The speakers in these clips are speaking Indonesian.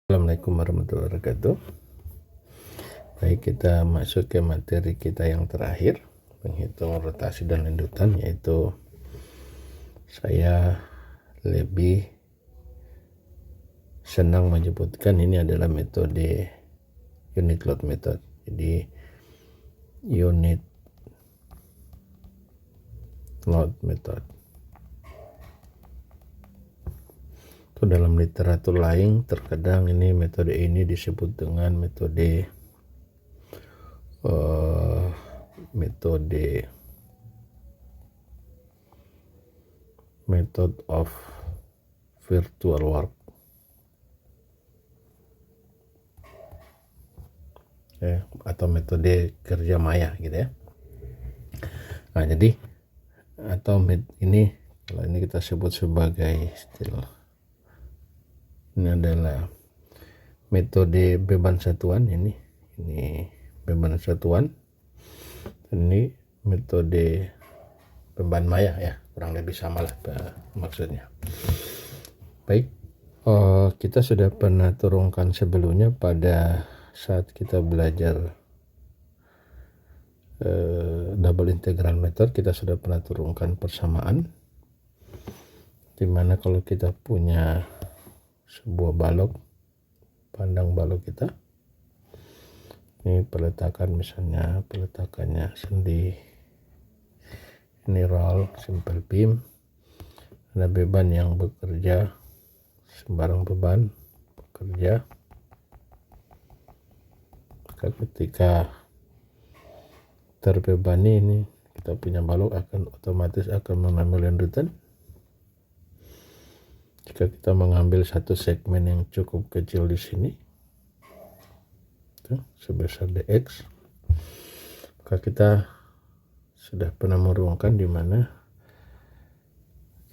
Assalamualaikum warahmatullahi wabarakatuh. Baik, kita masuk ke materi kita yang terakhir, menghitung rotasi dan lanjutan, yaitu saya lebih senang menyebutkan ini adalah metode unit load method. Jadi unit load method itu dalam literatur lain terkadang metode ini disebut dengan metode method of virtual work, atau metode kerja maya gitu ya. Nah, jadi kalau ini kita sebut sebagai istilah, ini adalah metode beban satuan. Ini beban satuan. Ini metode beban maya ya, kurang lebih sama lah maksudnya. Baik, kita sudah pernah turunkan sebelumnya pada saat kita belajar double integral method. Kita sudah pernah turunkan persamaan, dimana kalau kita punya sebuah balok, pandang balok kita, ini peletakannya sendi, ini roll simple beam, ada beban yang bekerja, sembarang beban bekerja. Ketika terbebani, ini kita punya balok otomatis akan mengambil lanjutan. Jika kita mengambil satu segmen yang cukup kecil di sini, sebesar dx, maka kita sudah pernah meruangkan di mana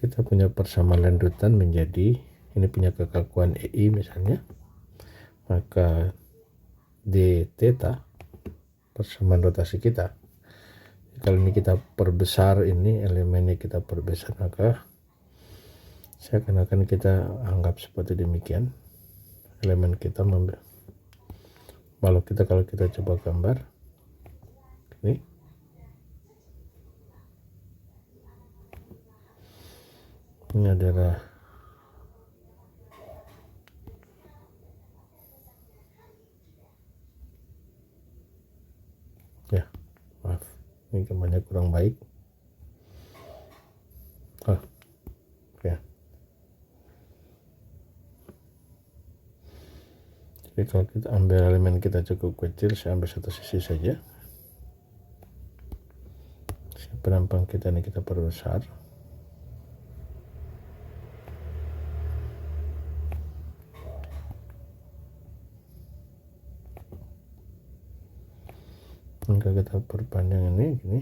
kita punya persamaan lanjutan menjadi, ini punya kekakuan EI misalnya, maka d theta persamaan rotasi kita. Kalau ini kita perbesar, ini elemennya kita perbesar, maka seakan-akan kita anggap seperti demikian. Elemen kita balok kita, kalau kita coba gambar ini adalah maaf, ini gambarnya kurang baik. Jadi kalau kita ambil elemen kita cukup kecil, saya ambil satu sisi saja. Penampang kita ini kita perbesar. Maka kita perpanjang ini gini.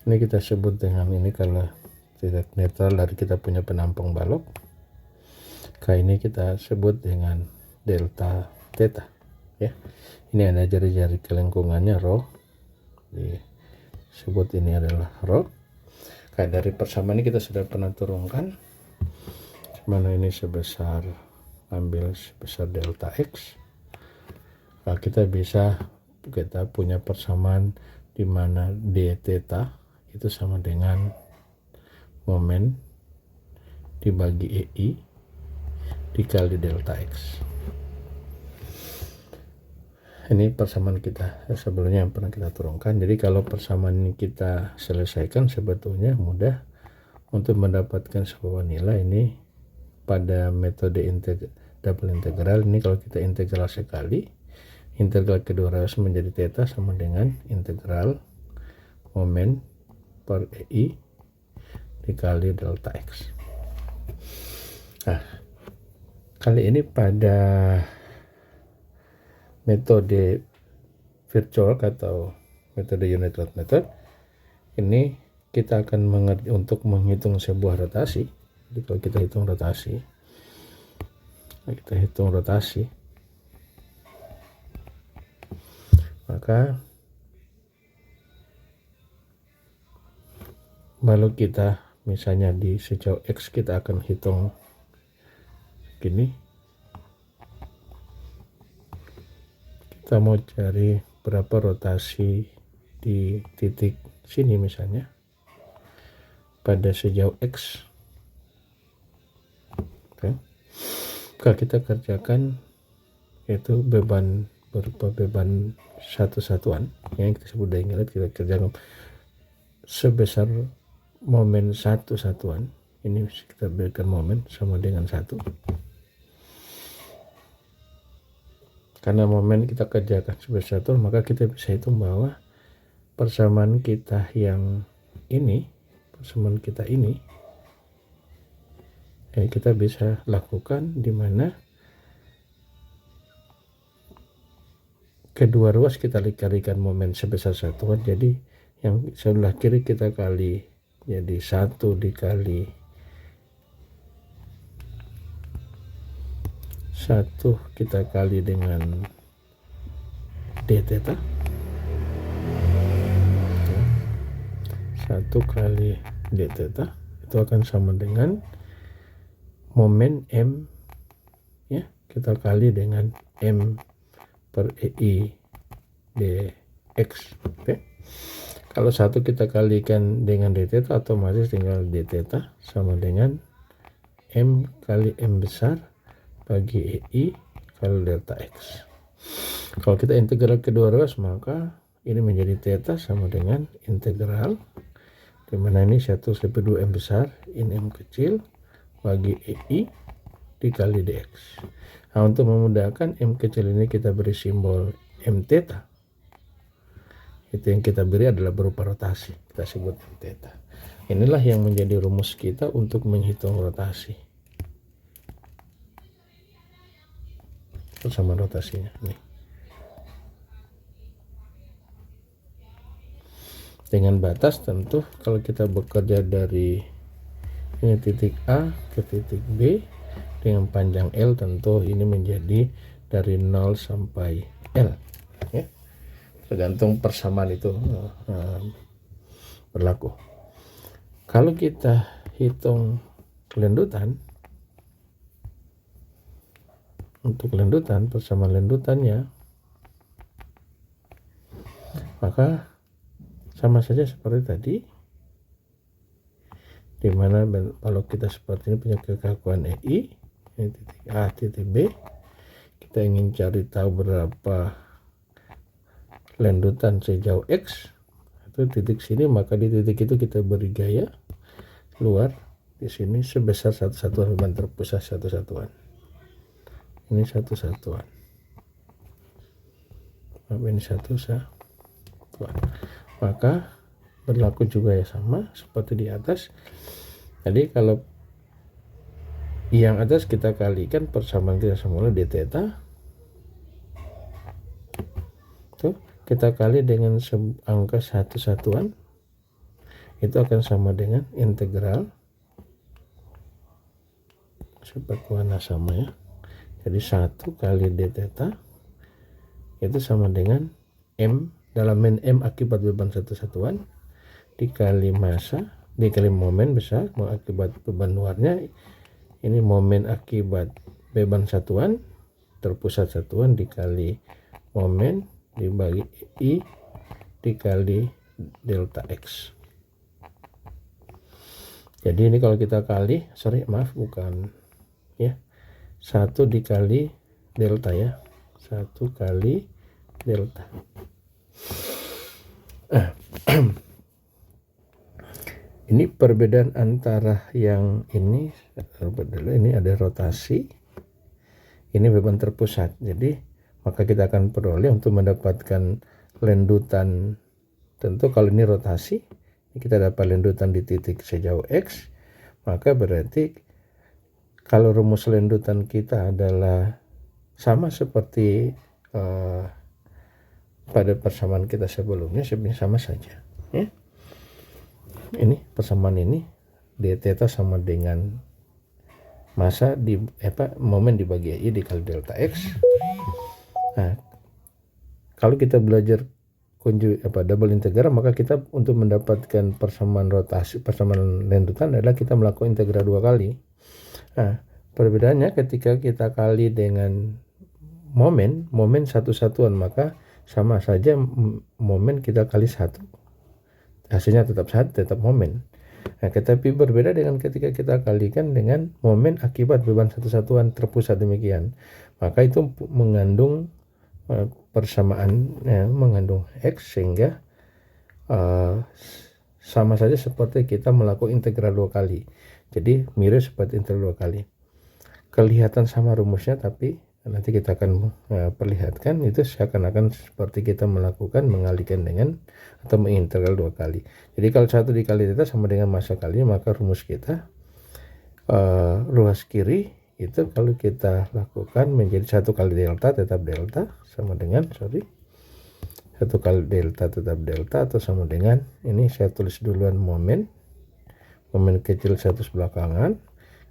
Ini kita sebut dengan, ini kalau tidak netral dari kita punya penampung balok, kayak ini kita sebut dengan delta theta ya. Ini ada jari-jari kelengkungannya rho, disebut ini adalah rho. Kayak dari persamaan ini kita sudah pernah turunkan, mana ini ambil sebesar delta x. Nah, kita punya persamaan di mana d theta itu sama dengan momen dibagi EI dikali delta X. Ini persamaan kita sebelumnya yang pernah kita turunkan. Jadi kalau persamaan ini kita selesaikan, sebetulnya mudah untuk mendapatkan sebuah nilai. Ini pada metode double integral, ini kalau kita integral sekali, integral kedua harus menjadi theta sama dengan integral momen per EI dikali delta X. Nah, kali ini pada metode virtual atau metode unit rate method, ini kita akan mengerti untuk menghitung sebuah rotasi. Jadi kalau kita hitung rotasi, maka lalu kita misalnya di sejauh X kita akan hitung gini, kita mau cari berapa rotasi di titik sini misalnya pada sejauh X. Oke. Kalau kita kerjakan itu beban berupa beban satu satuan yang kita sebut daya ingat, kita kerjakan sebesar momen satu satuan. Ini kita berikan momen sama dengan 1. Karena momen kita kerjakan sebesar 1, maka kita bisa hitung bahwa persamaan kita ini kita bisa lakukan di mana kedua ruas kita kalikan momen sebesar satuan. Jadi yang sebelah kiri kita kali, jadi 1 dikali 1 kita kali dengan d theta, 1 kali d theta itu akan sama dengan momen M ya, kita kali dengan M per EI dx. Oke. Kalau 1 kita kalikan dengan d theta, otomatis tinggal d theta sama dengan M kali M besar bagi EI kali delta X. Kalau kita integral kedua ruas, maka ini menjadi theta sama dengan integral dimana ini 1/2 M besar in M kecil bagi EI dikali dx. Nah, untuk memudahkan M kecil ini kita beri simbol M theta. Itu yang kita beri adalah berupa rotasi, kita sebut M theta. Inilah yang menjadi rumus kita untuk menghitung rotasi. Persamaan rotasinya nih. Dengan batas tentu kalau kita bekerja dari ini titik A ke titik B dengan panjang L, tentu ini menjadi dari 0 sampai L ya. Tergantung persamaan itu berlaku. Kalau kita hitung lendutan, untuk lendutan, persamaan lendutannya, maka sama saja seperti tadi, dimana kalau kita seperti ini punya kekakuan EI, ini titik A, titik B, kita ingin cari tahu berapa lendutan sejauh X, itu titik sini, maka di titik itu kita beri gaya keluar di sini sebesar satu satuan beban terpusat satu satuan. Ini satu satuan. Ini satu satuan. Maka berlaku juga ya sama seperti di atas. Jadi kalau yang atas kita kalikan persamaan kita semula d theta, tuh kita kali dengan angka satu satuan, itu akan sama dengan integral seperti warna sama ya. Jadi 1 kali d theta itu sama dengan M, dalam M akibat beban satu satuan dikali massa dikali momen besar akibat beban luarnya, ini momen akibat beban satuan terpusat satuan dikali momen dibagi I dikali delta X. Jadi ini kalau kita kali, bukan ya, 1 dikali delta ya, 1 kali delta. Ini perbedaan antara yang ini ada rotasi, ini beban terpusat. Jadi maka kita akan peroleh untuk mendapatkan lendutan, tentu kalau ini rotasi, kita dapat lendutan di titik sejauh X, maka berarti kalau rumus lendutan kita adalah sama seperti pada persamaan kita sebelumnya sebenarnya sama saja ya. Ini persamaan ini d theta sama dengan massa di momen dibagi I dikali delta X. Nah, kalau kita belajar double integral, maka kita untuk mendapatkan persamaan rotasi, persamaan lanjutan adalah kita melakukan integral 2 kali. Nah, perbedaannya ketika kita kali dengan momen satu-satuan, maka sama saja momen kita kali 1. Hasilnya tetap momen. Nah, tetapi berbeda dengan ketika kita kalikan dengan momen akibat beban satu-satuan terpusat demikian. Maka itu mengandung persamaan mengandung X, sehingga sama saja seperti kita melakukan integral 2 kali. Jadi mirip seperti integral 2 kali. Kelihatan sama rumusnya, tapi nanti kita akan perlihatkan itu seakan-akan seperti kita mengalihkan dengan atau mengintegral 2 kali. Jadi kalau 1 dikali theta sama dengan massa kalinya, maka rumus kita ruas kiri itu kalau kita lakukan menjadi 1 kali delta tetap delta sama dengan 1 kali delta tetap delta, atau sama dengan ini saya tulis duluan momen kecil 1 sebelah kanan,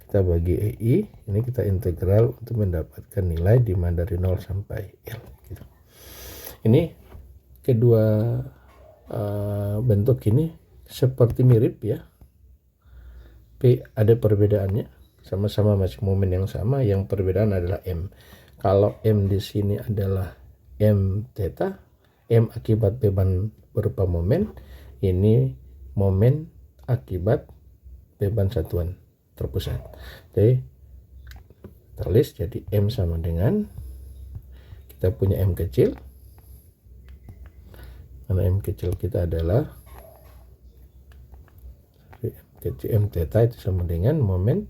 kita bagi EI, ini kita integral untuk mendapatkan nilai di mana dari 0 sampai L gitu. Ini kedua bentuk ini seperti mirip ya, tapi ada perbedaannya. Sama-sama masih momen yang sama, yang perbedaan adalah M. Kalau M di sini adalah M theta, M akibat beban berupa momen, ini momen akibat beban satuan terpusat. Jadi tulis jadi M sama dengan kita punya M kecil, karena M kecil kita adalah M theta itu sama dengan momen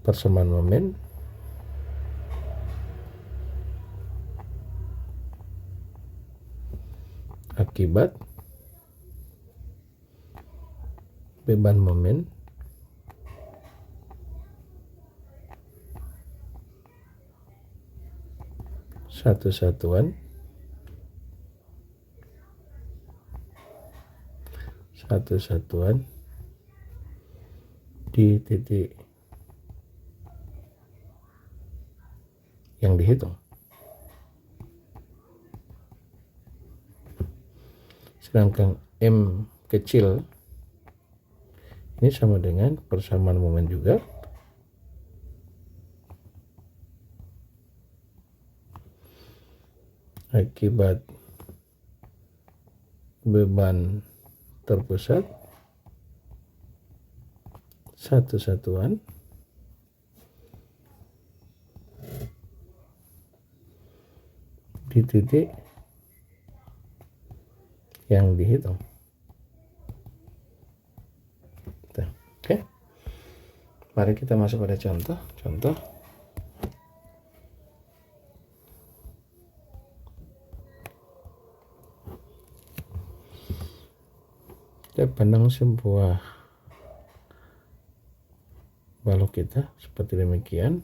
persamaan momen akibat beban momen satu-satuan di titik yang dihitung. Sedangkan M kecil ini sama dengan persamaan momen juga akibat beban terpusat satu-satuan di titik yang dihitung. Oke, mari kita masuk pada contoh. Kita pandang sebuah balok kita seperti demikian,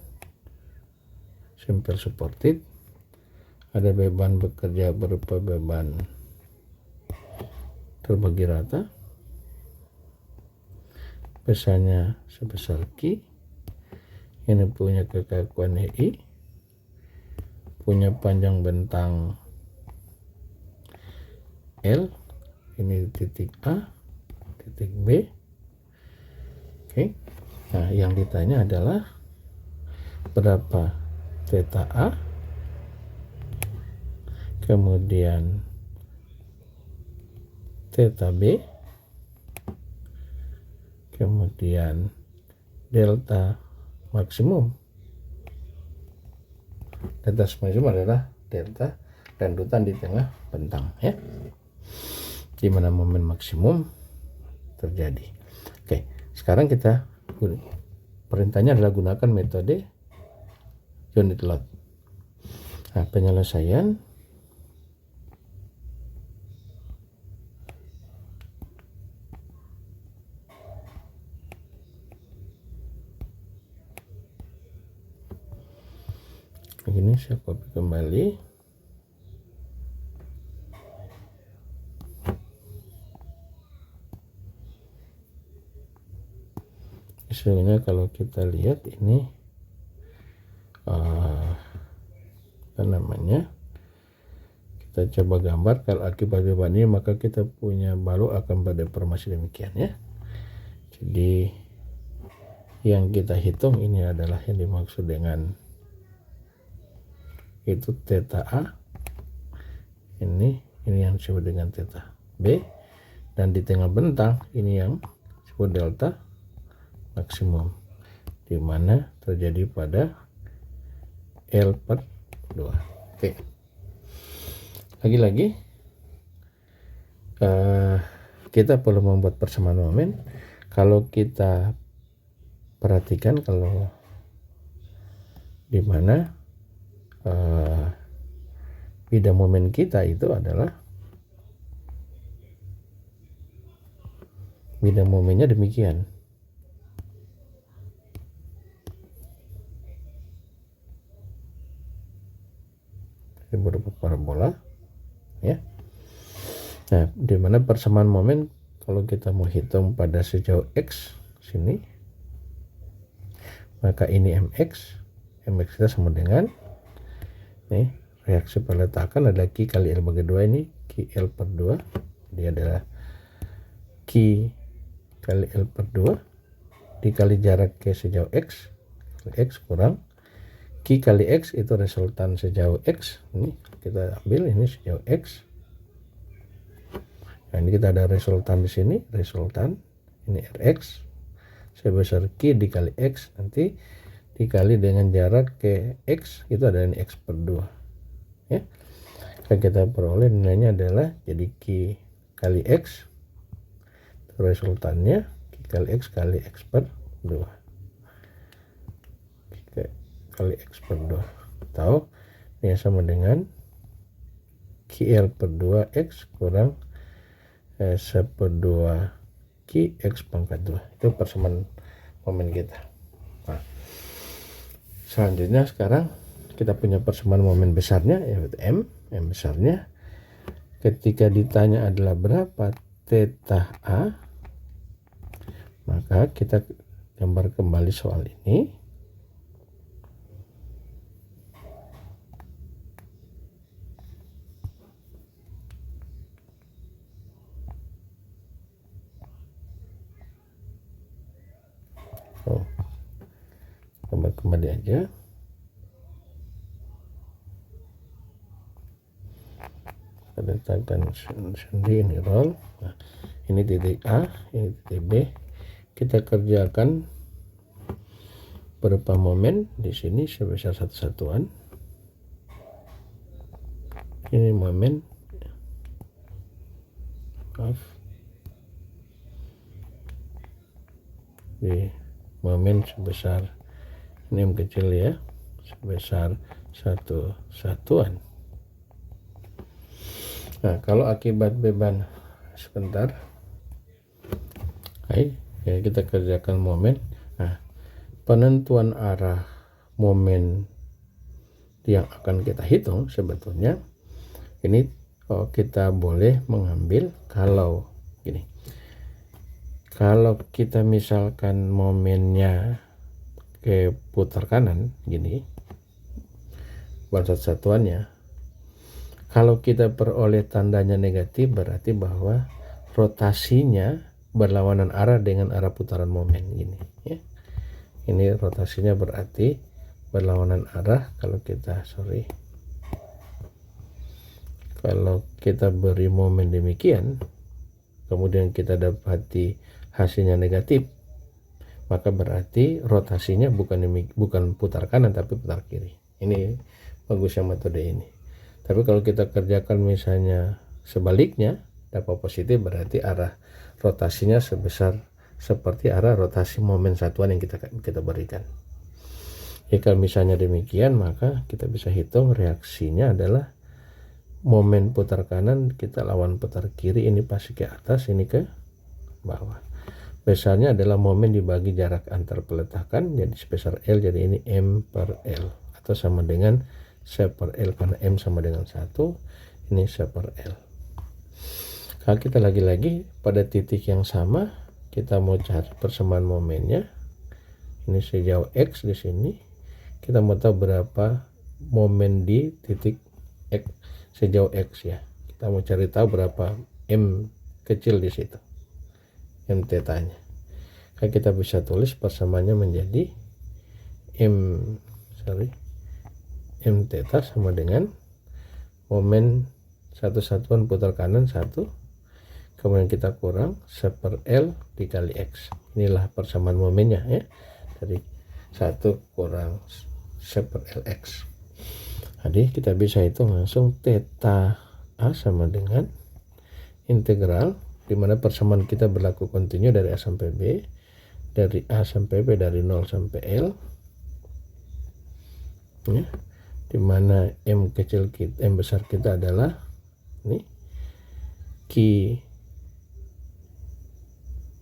simple supported, ada beban bekerja berupa beban terbagi rata, besarnya sebesar Q, ini punya kekakuan EI, punya panjang bentang L, ini titik A, titik B. Oke. Nah, yang ditanya adalah berapa theta A, kemudian theta B, kemudian delta maksimum. Delta maksimum adalah delta rendutan di tengah bentang ya, di mana momen maksimum terjadi. Oke, sekarang kita perintahnya adalah gunakan metode unit load. Nah, penyelesaian begini saya copy kembali. Misalnya kalau kita lihat ini apa namanya, kita coba gambar kalau akibat beban ini, maka kita punya baru akan berdeformasi demikian ya. Jadi yang kita hitung ini adalah yang dimaksud dengan itu theta A, ini yang disebut dengan theta B, dan di tengah bentang ini yang disebut delta maksimum, di mana terjadi pada L per 2. Oke. Lagi-lagi kita perlu membuat persamaan momen. Kalau kita perhatikan, kalau di mana bidang momen kita itu adalah bidang momennya demikian. Ini berupa parabola ya. Nah, di mana persamaan momen kalau kita mau hitung pada sejauh X sini, maka ini mx kita sama dengan nih reaksi peletakan ada Q kali L bagi 2, ini Q L per 2, dia adalah Q kali L per 2 dikali jarak ke sejauh X kurang Q kali X itu resultan sejauh X, ini kita ambil ini sejauh X. Nah, ini kita ada resultan di sini, resultan ini Rx sebesar Q dikali X, nanti dikali dengan jarak ke X, itu ada ini X per 2 ya. Yang kita peroleh nilainya adalah jadi Q kali X, itu resultannya Q kali X kali X per 2 kali X per 2, atau ini sama dengan QL per 2X kurang S per 2 QX pangkat 2. Itu persamaan momen kita. Nah, selanjutnya sekarang kita punya persamaan momen besarnya, yaitu M besarnya. Ketika ditanya adalah berapa theta A, maka kita gambar kembali soal ini. Gambar kembali aja. Kita letakkan sendi ini roll. Nah, ini titik A, ini titik B. Kita kerjakan berupa momen di sini sebesar satu satuan. Ini momen, di momen sebesar ini yang kecil ya, sebesar satu satuan. Nah, kalau akibat beban sebentar, ya kita kerjakan momen. Nah, penentuan arah momen yang akan kita hitung sebetulnya ini kita boleh mengambil kalau gini. Kalau kita misalkan momennya ke putar kanan gini, buat satuannya, kalau kita peroleh tandanya negatif berarti bahwa rotasinya berlawanan arah dengan arah putaran momen gini ya. Ini rotasinya berarti berlawanan arah. Kalau kita beri momen demikian, kemudian kita dapati hasilnya negatif, maka berarti rotasinya bukan putar kanan tapi putar kiri. Ini bagusnya metode ini. Tapi kalau kita kerjakan misalnya sebaliknya, dapat positif, berarti arah rotasinya seperti arah rotasi momen satuan yang kita berikan. Jika misalnya demikian, maka kita bisa hitung reaksinya adalah momen putar kanan kita lawan putar kiri, ini pasti ke atas, ini ke bawah. Besarnya adalah momen dibagi jarak antar peletakan, jadi sebesar L, jadi ini M per L, atau sama dengan C per L karena M sama dengan 1, ini C per L. Kalau kita lagi-lagi pada titik yang sama, kita mau cari persamaan momennya. Ini sejauh X di sini. Kita mau tahu berapa momen di titik X sejauh X ya. Kita mau cari tahu berapa M kecil di situ. M tetanya. Kalau kita bisa tulis persamaannya menjadi M theta sama dengan momen satu satuan putar kanan 1, kemudian kita kurang C per L dikali X. Inilah persamaan momennya ya, dari 1 kurang C per LX. Jadi kita bisa hitung langsung theta A sama dengan integral, dimana persamaan kita berlaku kontinu dari A sampai B, dari A sampai B, dari 0 sampai L ya, dimana M kecil kita, M besar kita adalah ini Q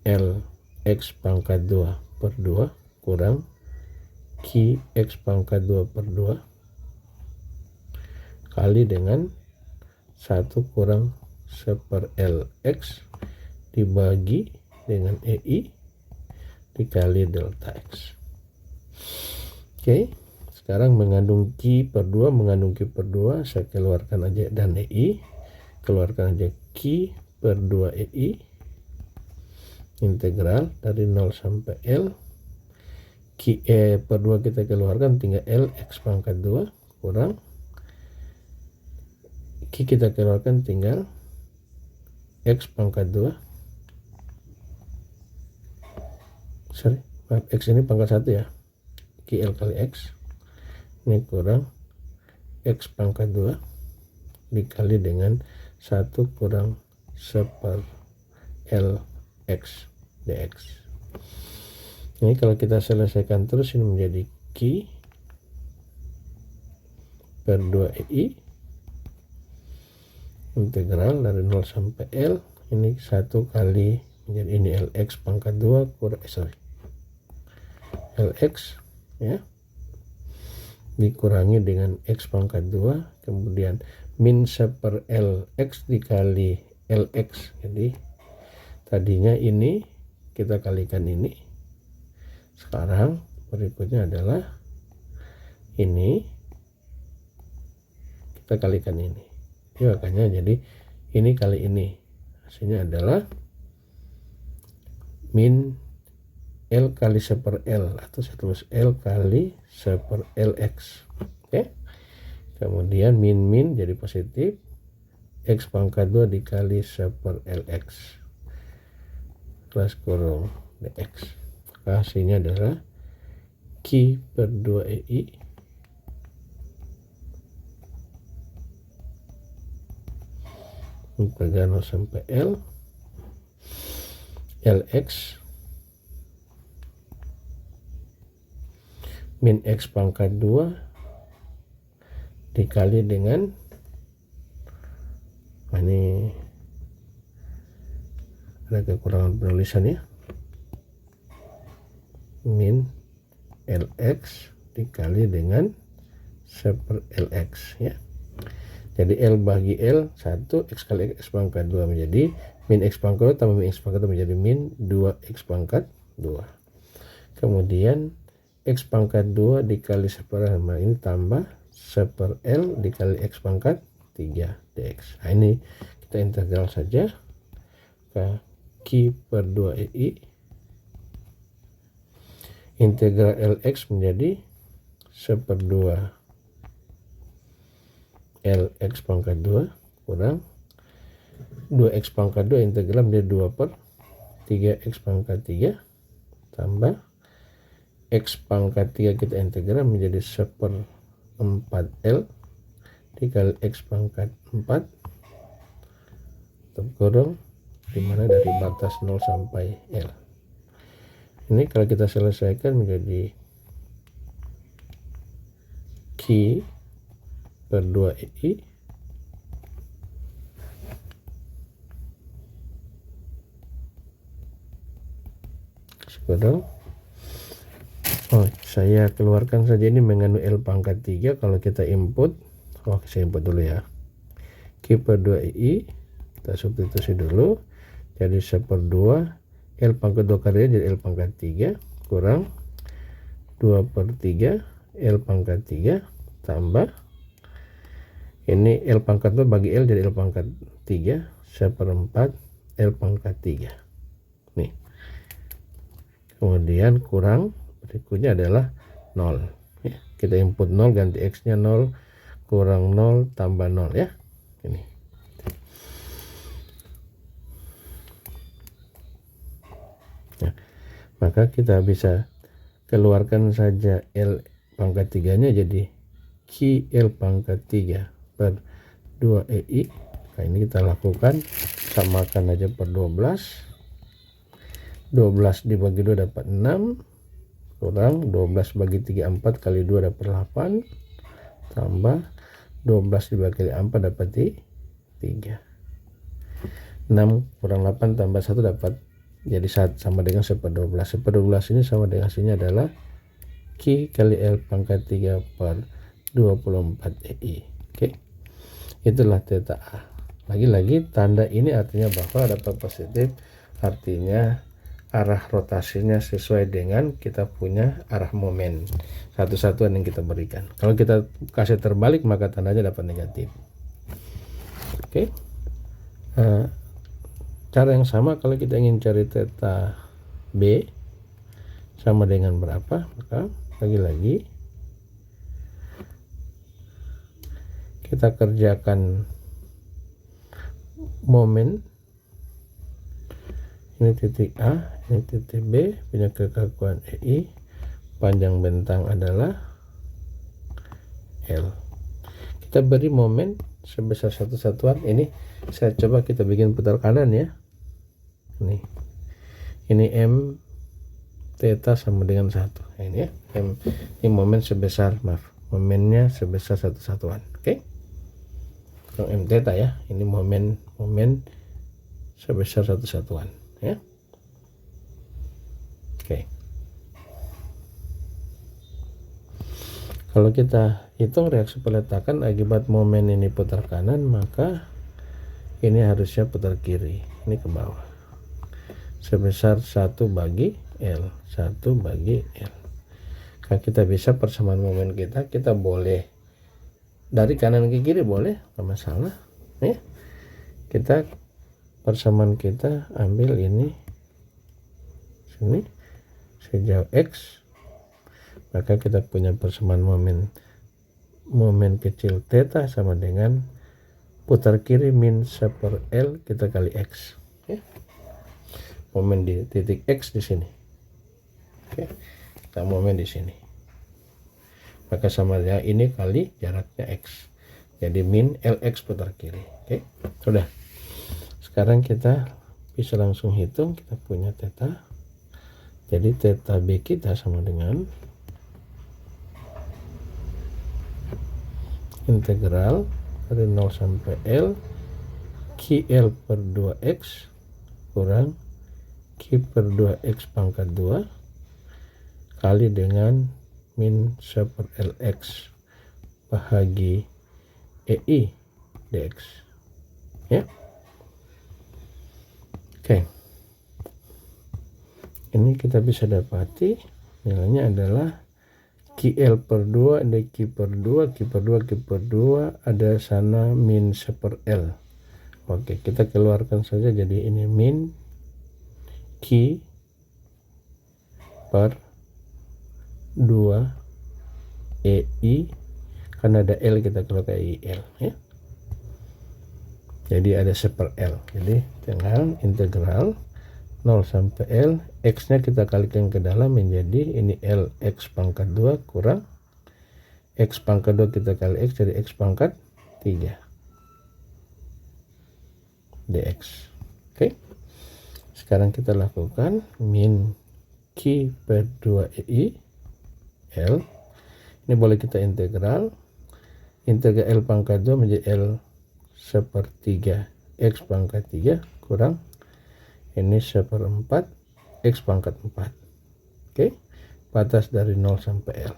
L X pangkat 2 per 2 kurang Q X pangkat 2 per 2 kali dengan 1 kurang C per LX dibagi dengan EI dikali delta X. Oke, sekarang mengandung Q per 2, mengandung Q per 2, saya keluarkan aja, dan EI, keluarkan aja Q per 2 EI, integral dari 0 sampai L, Q per 2 kita keluarkan, tinggal L X pangkat 2 kurang Q kita keluarkan, tinggal X pangkat 2, X ini pangkat 1 ya, QL kali X, ini kurang X pangkat 2 dikali dengan 1 kurang C per LX dx. Ini kalau kita selesaikan terus, ini menjadi Q per 2 EI integral dari 0 sampai L, ini 1 kali menjadi ini LX pangkat 2 kurang LX ya, dikurangi dengan X pangkat 2, kemudian min C per LX dikali LX. Jadi tadinya ini kita kalikan ini, sekarang berikutnya adalah ini kita kalikan ini ya, makanya jadi ini kali ini, hasilnya adalah min L kali C per L, atau saya tulis L kali C per LX. Oke, kemudian min jadi positif, X pangkat 2 dikali C per LX plus kurung dx. Hasilnya adalah Q per 2 EI integral 0 sampai L LX min X pangkat 2 dikali dengan, ini ada kekurangan penulisan ya, min LX dikali dengan C per LX ya. Jadi L bagi L 1, X kali X pangkat 2 menjadi min X pangkat 2 tambah min X pangkat 2 menjadi min 2X pangkat 2. Kemudian X pangkat 2 dikali C per L, nah ini tambah C per L dikali X pangkat 3 dx. Nah ini kita integral saja ke Q per 2 EI integral LX menjadi C per 2 LX pangkat 2 kurang 2X pangkat 2 integral menjadi 2 per 3X pangkat 3 tambah X pangkat 3 kita integral menjadi C per 4L dikali X pangkat 4 kurang, dimana dari batas 0 sampai L. Ini kalau kita selesaikan menjadi Q per 2 EI kurang Saya keluarkan saja ini mengandung L pangkat 3. Kalau kita input, saya input dulu ya, Q per 2i, kita substitusi dulu, jadi 1/2 L pangkat 2 kali jadi L pangkat 3 kurang 2/3 L pangkat 3 tambah ini L pangkat 2 bagi L jadi L pangkat 3 1/4 L pangkat 3 nih, kemudian kurang berikutnya adalah 0 ya. Kita input 0, ganti X nya 0, kurang 0 tambah 0 ya, ini ya. Maka kita bisa keluarkan saja L pangkat 3 nya jadi Q L pangkat 3 per 2EI. Nah, ini kita lakukan, samakan aja per 12 dibagi 2 dapat 6 kurang 12 bagi 3 4 kali 2 dapat 8 tambah 12 dibagi 4 dapat 3, 6 kurang 8 tambah 1 dapat jadi 1 sama dengan 1/12. 1/12 ini sama dengan hasilnya adalah Q kali L pangkat 3 per 24 EI. Oke, itulah theta A. Lagi-lagi tanda ini artinya bahwa dapat positif, artinya arah rotasinya sesuai dengan kita punya arah momen satu-satuan yang kita berikan. Kalau kita kasih terbalik maka tandanya dapat negatif. Oke, cara yang sama kalau kita ingin cari theta B sama dengan berapa, maka lagi-lagi kita kerjakan momen, ini titik A, ini titik B, punya kekakuan EI, panjang bentang adalah L. Kita beri momen sebesar satu satuan. Ini saya coba kita bikin putar kanan ya. Ini M theta sama dengan 1. Nah, ini ya, ini momen sebesar, momennya sebesar satu satuan. Oke, M theta ya, ini momen sebesar satu satuan ya. Oke, kalau kita hitung reaksi peletakan akibat momen ini putar kanan, maka ini harusnya putar kiri, ini ke bawah sebesar 1 bagi L, 1 bagi L. Kalau kita bisa persamaan momen kita boleh dari kanan ke kiri, boleh, nggak masalah ya. Kita persamaan kita ambil ini sini sejauh X, maka kita punya persamaan momen kecil theta sama dengan putar kiri min 1/L kita kali X ya. Momen di titik X di sini. Oke, kita momen di sini, maka sama dengan ini kali jaraknya X, jadi min LX putar kiri. Oke, sudah. Sekarang kita bisa langsung hitung, kita punya theta. Jadi theta B kita sama dengan integral dari 0 sampai L QL per 2X kurang Q per 2X pangkat 2 kali dengan min 1/LX bahagi EI dx ya. Oke, ini kita bisa dapati nilainya adalah QL per 2 ada Q per 2, Q per 2, Q per 2 ada sana min 1/L. Oke, kita keluarkan saja, jadi ini min Q per 2 EI, karena ada L kita keluarkan IL ya. Jadi ada 1/L, jadi tinggal integral 0 sampai L, X nya kita kalikan ke dalam menjadi ini L X pangkat 2 kurang X pangkat 2 kita kali X jadi X pangkat 3 dx. Oke, sekarang kita lakukan min Q per 2 EI L, ini boleh kita integral L pangkat 2 menjadi L 1/3 X pangkat 3 kurang ini 1/4 X pangkat 4. Oke, batas dari 0 sampai L.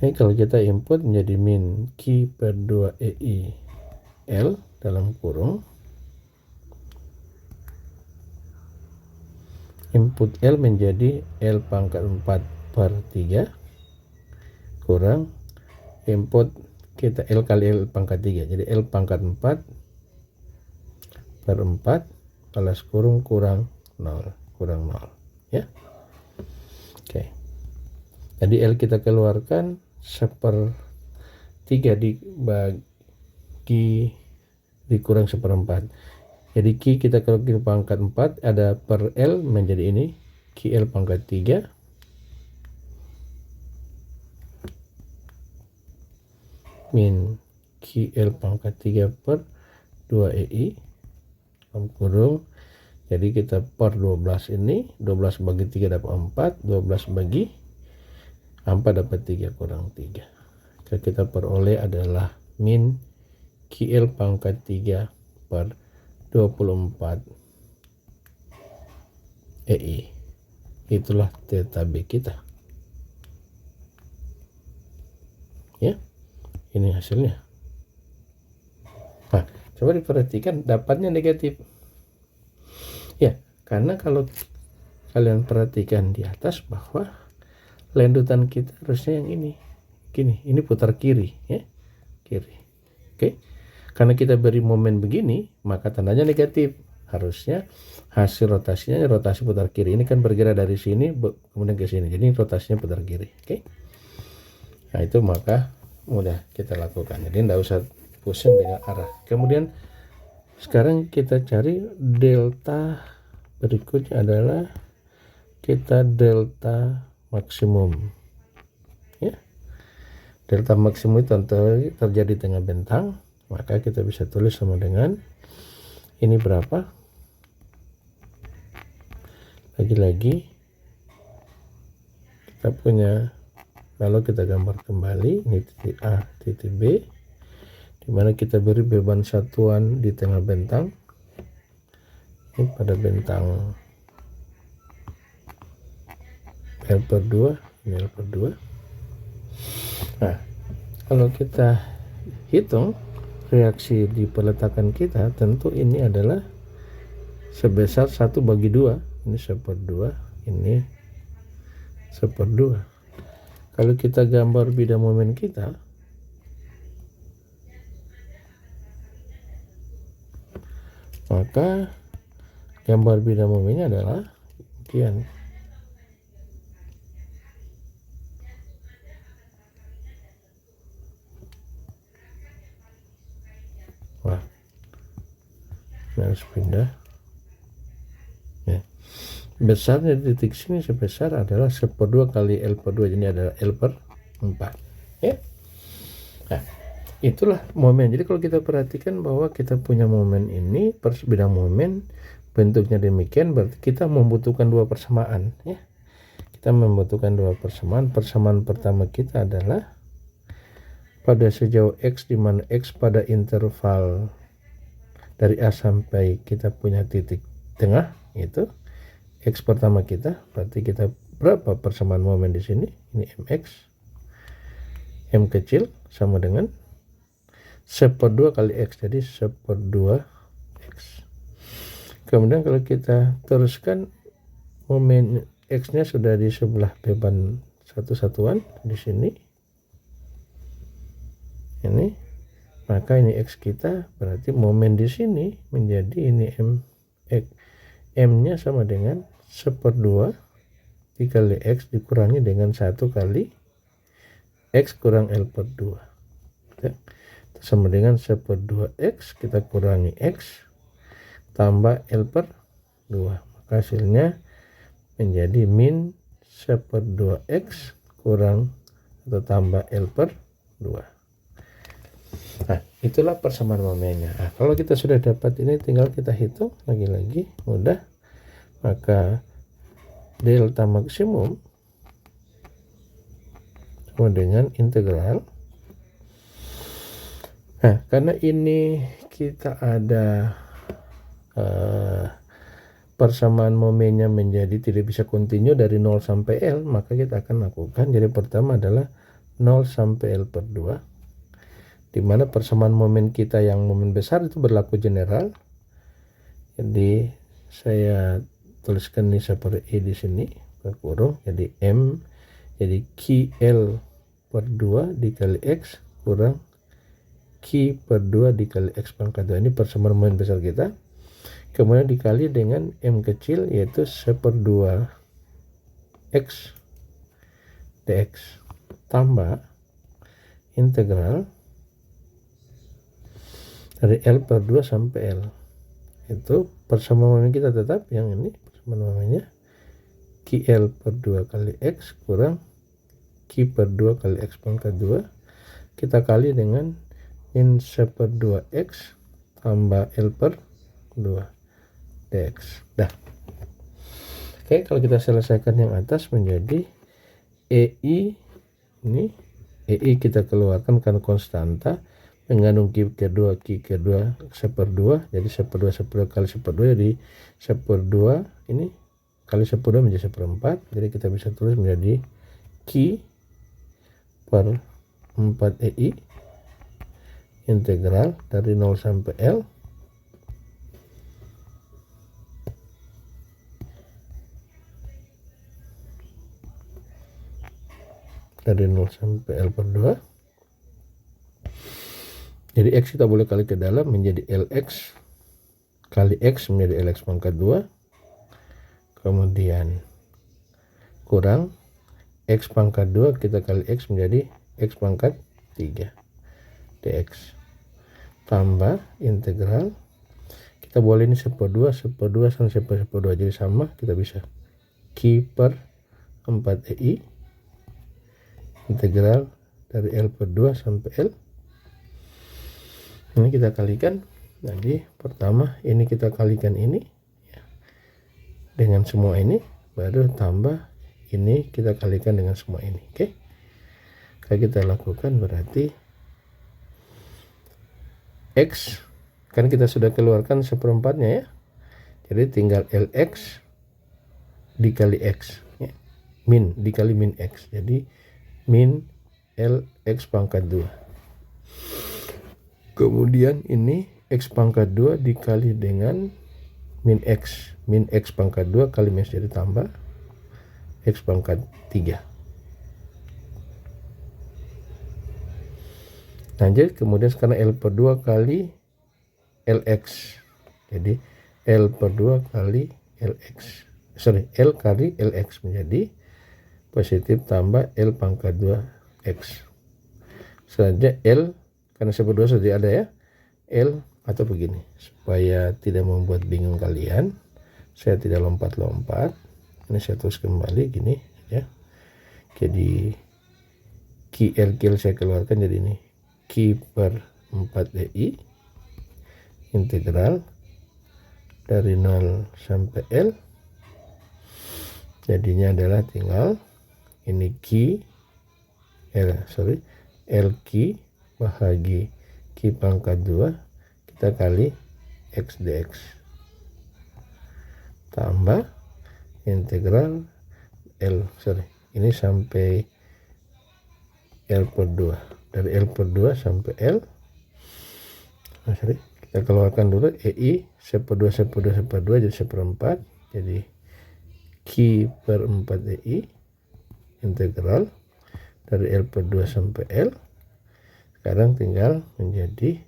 Ini kalau kita input menjadi min Q per 2 EI L dalam kurung input L menjadi L pangkat 4 per 3 kurang input kita L kali L pangkat 3, jadi L pangkat 4 per 4 balas kurung kurang 0 ya. Oke, jadi L kita keluarkan 1/3 dibagi dikurang 1/4, jadi Q kita kalau Q pangkat 4 ada per L menjadi ini QL pangkat 3 min QL pangkat 3 per 2 EI dalam kurung, jadi kita per 12 ini 12 bagi 3 dapat 4, 12 bagi 4 dapat 3 kurang 3. Jadi kita peroleh adalah min QL pangkat 3 per 24 EI. Itulah theta B kita. Ya, ini hasilnya. Nah, coba diperhatikan dapatnya negatif. Ya, karena kalau kalian perhatikan di atas bahwa lanjutan kita harusnya yang ini. Gini, ini putar kiri ya. Kiri. Oke. Karena kita beri momen begini, maka tandanya negatif. Harusnya hasil rotasinya rotasi putar kiri. Ini kan bergerak dari sini kemudian ke sini. Jadi rotasinya putar kiri. Oke. Nah, itu maka mudah kita lakukan. Jadi tidak usah pusing dengan arah. Kemudian sekarang kita cari delta, berikutnya adalah kita delta maksimum ya. Delta maksimum itu terjadi di tengah bentang, maka kita bisa tulis sama dengan ini berapa, lagi-lagi kita punya, lalu kita gambar kembali ini titik A titik B, dimana kita beri beban satuan di tengah bentang ini pada bentang L per 2, ini L per 2. Nah, kalau kita hitung reaksi di peletakan kita, tentu ini adalah sebesar 1/2, ini 1/2, ini 1/2. Kalau kita gambar bidang momen kita, maka gambar bidang momennya adalah demikian. Wah, ini harus pindah ya. Besarnya di titik sini sebesar adalah 1/2 kali L per 2, jadi adalah L per 4 ya. Nah, itulah momen. Jadi kalau kita perhatikan bahwa kita punya momen ini per bidang momen bentuknya demikian, berarti kita membutuhkan dua persamaan ya. Kita membutuhkan dua persamaan. Persamaan pertama kita adalah pada sejauh X, di mana X pada interval dari A sampai kita punya titik tengah, itu X pertama kita, berarti kita berapa persamaan momen di sini? Ini MX, M kecil sama dengan 1/2 kali X, jadi 1/2 X. Kemudian kalau kita teruskan, momen X-nya sudah di sebelah beban satu satuan di sini. Ini, maka ini X kita, berarti momen di sini menjadi ini M-nya sama dengan 1/2 dikali X dikurangi dengan 1 kali X kurang L per 2 ya. Sama dengan 1/2 X kita kurangi X tambah L per 2, maka hasilnya menjadi min 1/2 X kurang atau tambah L per 2. Nah, itulah persamaan momennya. Nah, kalau kita sudah dapat ini, tinggal kita hitung lagi-lagi mudah. Maka delta maksimum sama dengan integral. Nah, karena ini kita ada persamaan momennya menjadi tidak bisa kontinu dari 0 sampai L, maka kita akan lakukan. Jadi pertama adalah 0 sampai L per 2, di mana persamaan momen kita yang momen besar itu berlaku general. Jadi saya tuliskan ini seperti E di sini, berkurung, jadi M, jadi QL per 2 dikali X kurang Q per 2 dikali X pangkat 2. Ini persamaan momen besar kita. Kemudian dikali dengan M kecil, yaitu 1/2 X dx tambah integral dari L per 2 sampai L. Itu persamaan momen kita tetap yang ini, persamaan momennya QL per 2 kali X kurang Q per 2 kali X pangkat 2. Kita kali dengan min 1/2 X tambah L per 2 dx. Dah. Oke, kalau kita selesaikan yang atas menjadi EI, ini EI kita keluarkan karena konstanta, mengandung Q kedua 1/2, jadi 1/2 kali 1/2, jadi 1/2 ini kali 1/2 menjadi 1/4, jadi kita bisa tulis menjadi Q per 4 EI integral dari 0 sampai L dari 0 sampai L per 2. Jadi X kita boleh kali ke dalam menjadi LX kali X menjadi LX pangkat 2. Kemudian kurang X pangkat 2 kita kali X menjadi X pangkat 3 dx. Tambah integral. Kita boleh ini 1/2 sama 1/2. Jadi sama, kita bisa Q per 4 EI integral dari L per 2 sampai L. Ini kita kalikan. Jadi pertama ini kita kalikan ini ya, dengan semua ini, baru tambah ini kita kalikan dengan semua ini. Oke, kalau kita lakukan berarti X kan kita sudah keluarkan 1/4-nya ya, jadi tinggal LX dikali X ya. Min dikali min X, jadi min LX pangkat 2. Kemudian ini X pangkat 2 dikali dengan min X pangkat 2 kali min X, jadi tambah X pangkat 3. Lanjut, kemudian sekarang L per 2 kali LX, jadi L per 2 kali LX, L kali LX menjadi positif tambah L pangkat 2 X. Selanjutnya L, karena 1/2 sudah ada ya, L atau begini, supaya tidak membuat bingung kalian, saya tidak lompat-lompat, ini saya tulis kembali gini ya. Jadi QL saya keluarkan jadi ini Q per 4 EI integral dari 0 sampai L, jadinya adalah tinggal ini LQ bahagi Q pangkat 2 kita kali X dx tambah integral ini sampai L per 2, dari L per 2 sampai L. Kita keluarkan dulu EI 1/2 jadi 1/4, jadi Q per 4 EI integral dari L per 2 sampai L. Sekarang tinggal menjadi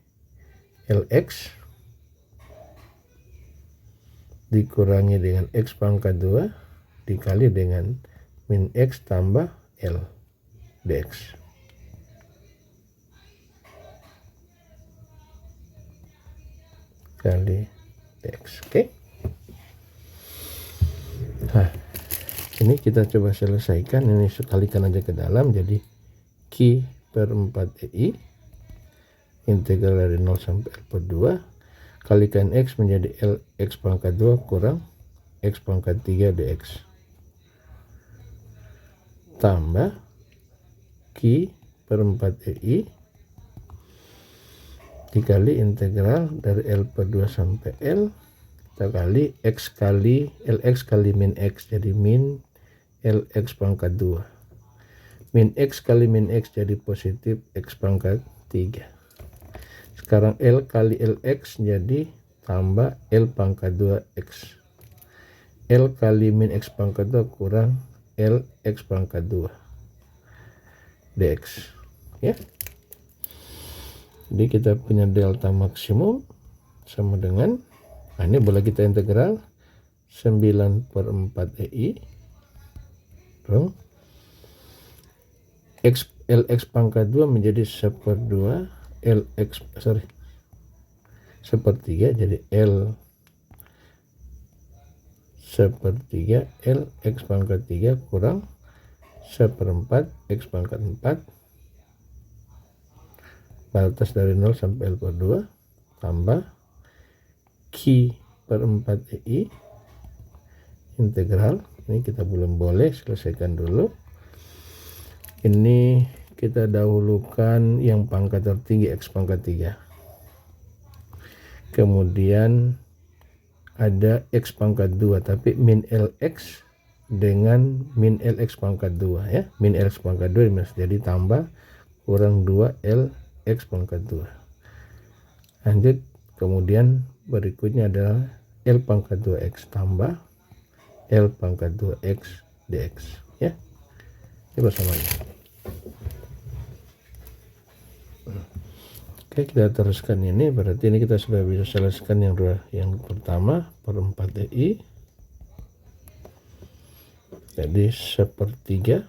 LX dikurangi dengan X pangkat 2 dikali dengan min X tambah L dx. Kali dx. Oke. Nah, ini kita coba selesaikan, ini sekalikan aja ke dalam, jadi Q per 4 EI integral dari 0 sampai L per 2 kalikan X menjadi LX pangkat 2 kurang X pangkat 3 dx tambah Q per 4 EI dikali integral dari L per 2 sampai L kita kali X kali LX kali min X, jadi min LX pangkat 2. Min X kali min X jadi positif X pangkat 3. Sekarang L kali LX jadi tambah L pangkat 2X. L kali min X pangkat 2 kurang LX pangkat 2 dx. Ya. Jadi kita punya delta maksimum sama dengan, nah ini boleh kita integral 9/4 EI dong. LX pangkat 2 menjadi 1/2 LX, sepertiga, jadi L 1/3 LX pangkat 3 kurang 1/4 X pangkat 4 batas dari 0 sampai L/2 tambah Q/4 EI integral. Ini kita belum boleh, selesaikan dulu. Ini kita dahulukan yang pangkat tertinggi X pangkat 3. Kemudian ada X pangkat 2 tapi min LX dengan min LX pangkat 2 ya. Min LX pangkat 2 jadi tambah kurang 2 LX pangkat 2. Lanjut, kemudian berikutnya adalah L pangkat 2X tambah L pangkat 2X dx ya. Ini bersamanya. Oke, kita teruskan ini, berarti ini kita sudah bisa selesaikan yang pertama per 4 EI. Jadi 1/3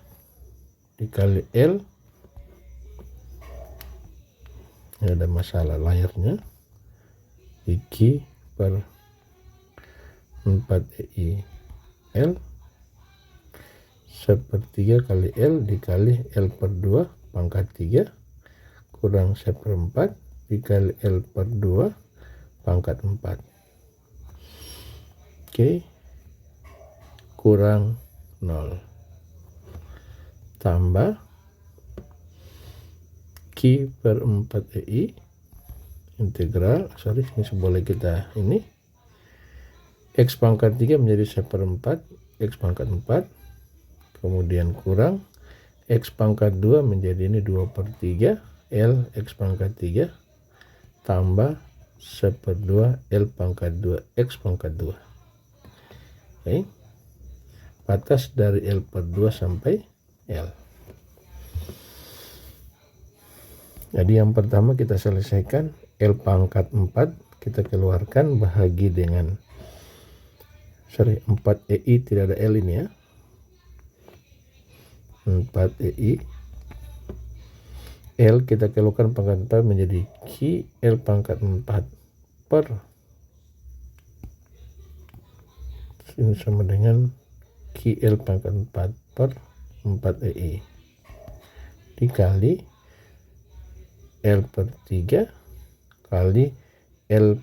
dikali L. Ini ada masalah layarnya. Q/4 EI L 1/3 kali L dikali L/2 pangkat 3 kurang 1/4 dikali L/2 pangkat 4. Oke, kurang 0 tambah Q/4 EI integral, ini boleh kita ini X pangkat 3 menjadi 1/4 X pangkat 4, kemudian kurang X pangkat 2 menjadi ini 2/3 L X pangkat 3 tambah 1/2 L pangkat 2 X pangkat 2. Oke. Batas dari L/2 sampai L. Jadi yang pertama kita selesaikan L pangkat 4 kita keluarkan bahagi dengan 4 EI, tidak ada L ini ya. 4 EI L kita keluarkan pangkat 4 menjadi Q L pangkat 4 per ini sama dengan Q L pangkat 4 per 4 EI dikali L/3 kali L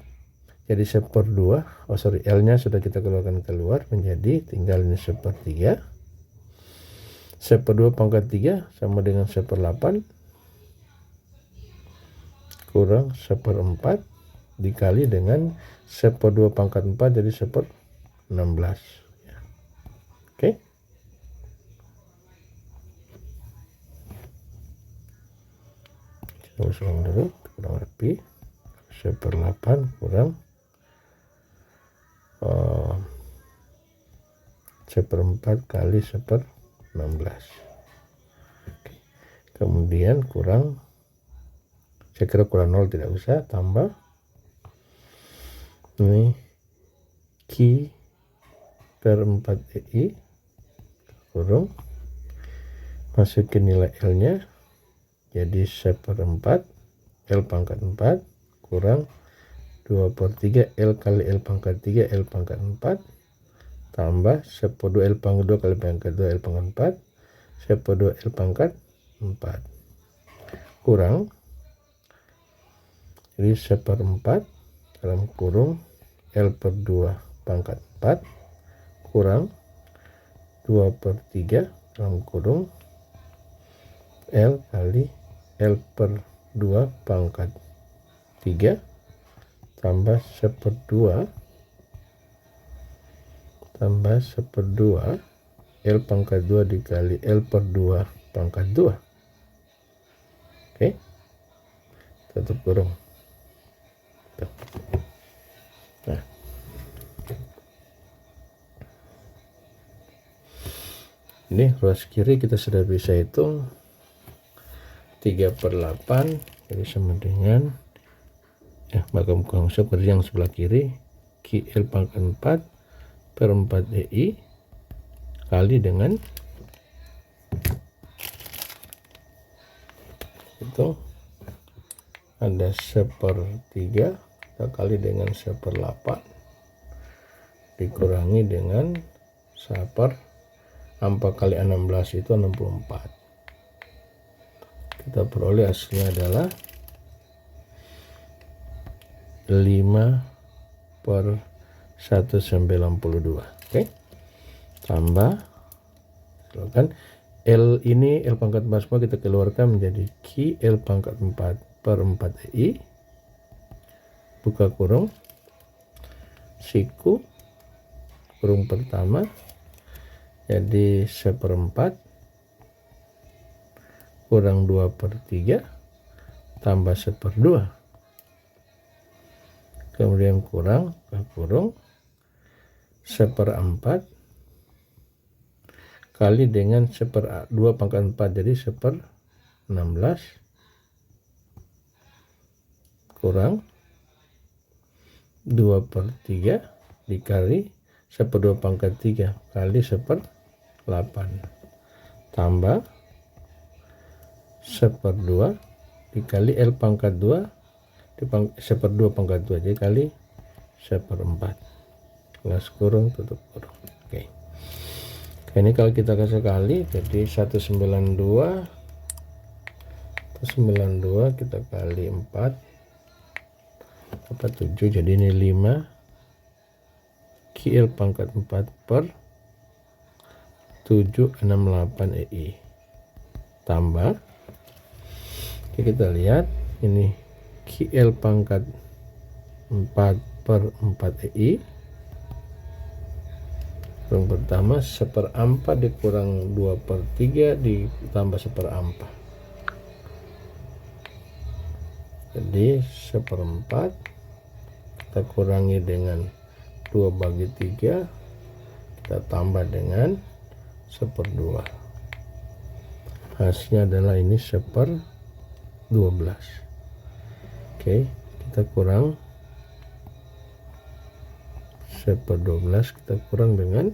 jadi 1/2, L nya sudah kita keluarkan keluar menjadi tinggal ini 1/3. 1/2 pangkat 3 sama dengan 1/8 kurang 1/4 dikali dengan 1/2 pangkat 4 jadi 1/16 ya. Oke. Kita ulang dulu, kurang lebih 1/8 kurang 1/4 kali 1/16. Oke. Kemudian kurang, saya kira kurang 0 tidak usah, tambah ini Q/4 EI kurung masukin nilai L nya jadi 1/4 L pangkat 4 kurang 2/3 L kali L pangkat 3 L pangkat 4 tambah 1/2 L pangkat 2 kali pangkat 2 L pangkat 4 1/2 L pangkat 4 kurang, jadi 1/4 dalam kurung L/2 pangkat 4 kurang 2/3 dalam kurung L kali L/2 pangkat 3 tambah 1/2 tambah 1/2 L pangkat 2 dikali L per 2 pangkat 2. Oke, tutup kurung. Tuh. Nah, ini ruas kiri kita sudah bisa hitung 3/8, jadi sama dengan makam kurang seperti yang sebelah kiri, QL pangkat 4 per 4 EI kali dengan itu ada 1/3 kita kali dengan 1/8 dikurangi dengan 4 kali 16 itu 64. Kita peroleh hasilnya adalah 5/192. Oke, tambah kan L ini L pangkat 4 semua kita keluarkan menjadi Q L pangkat 4 per 4 EI, buka kurung, siku kurung pertama jadi 1/4 kurang 2/3 tambah 1/2, kemudian kurang kurung 1/4 kali dengan 1/2 pangkat 4 jadi 1/16 kurang 2/3 dikali 1/2 pangkat 3 kali 1/8 tambah 1/2 dikali L pangkat 2 di 1/2 pangkat 2 jadi kali 1/4, kelas kurung tutup kurung. Oke. Ini kalau kita kasih kali jadi 192 kita kali 4 dapat 7, jadi ini 5 QL pangkat 4 per 768 EI tambah, oke, kita lihat ini QL pangkat 4 per 4 EI kurung pertama 1/4 dikurang 2/3 ditambah 1/4 jadi 1/4 kita kurangi dengan 2/3 kita tambah dengan 1/2, hasilnya adalah ini 1/12. Oke, kita kurang 1/12 kita kurang dengan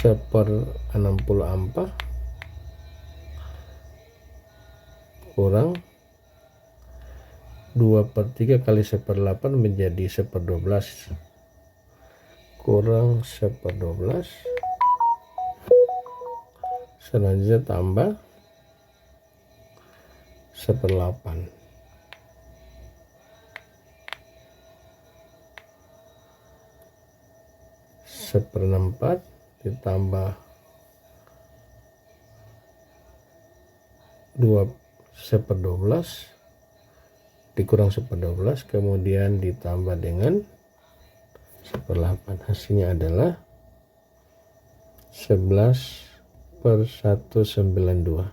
1/64 kurang 2/3 kali 1/8 menjadi 1/12 kurang 1/12, selanjutnya tambah 1/8 1/64 ditambah 1/12 dikurang 1/12 kemudian ditambah dengan 1/8, hasilnya adalah 11/192.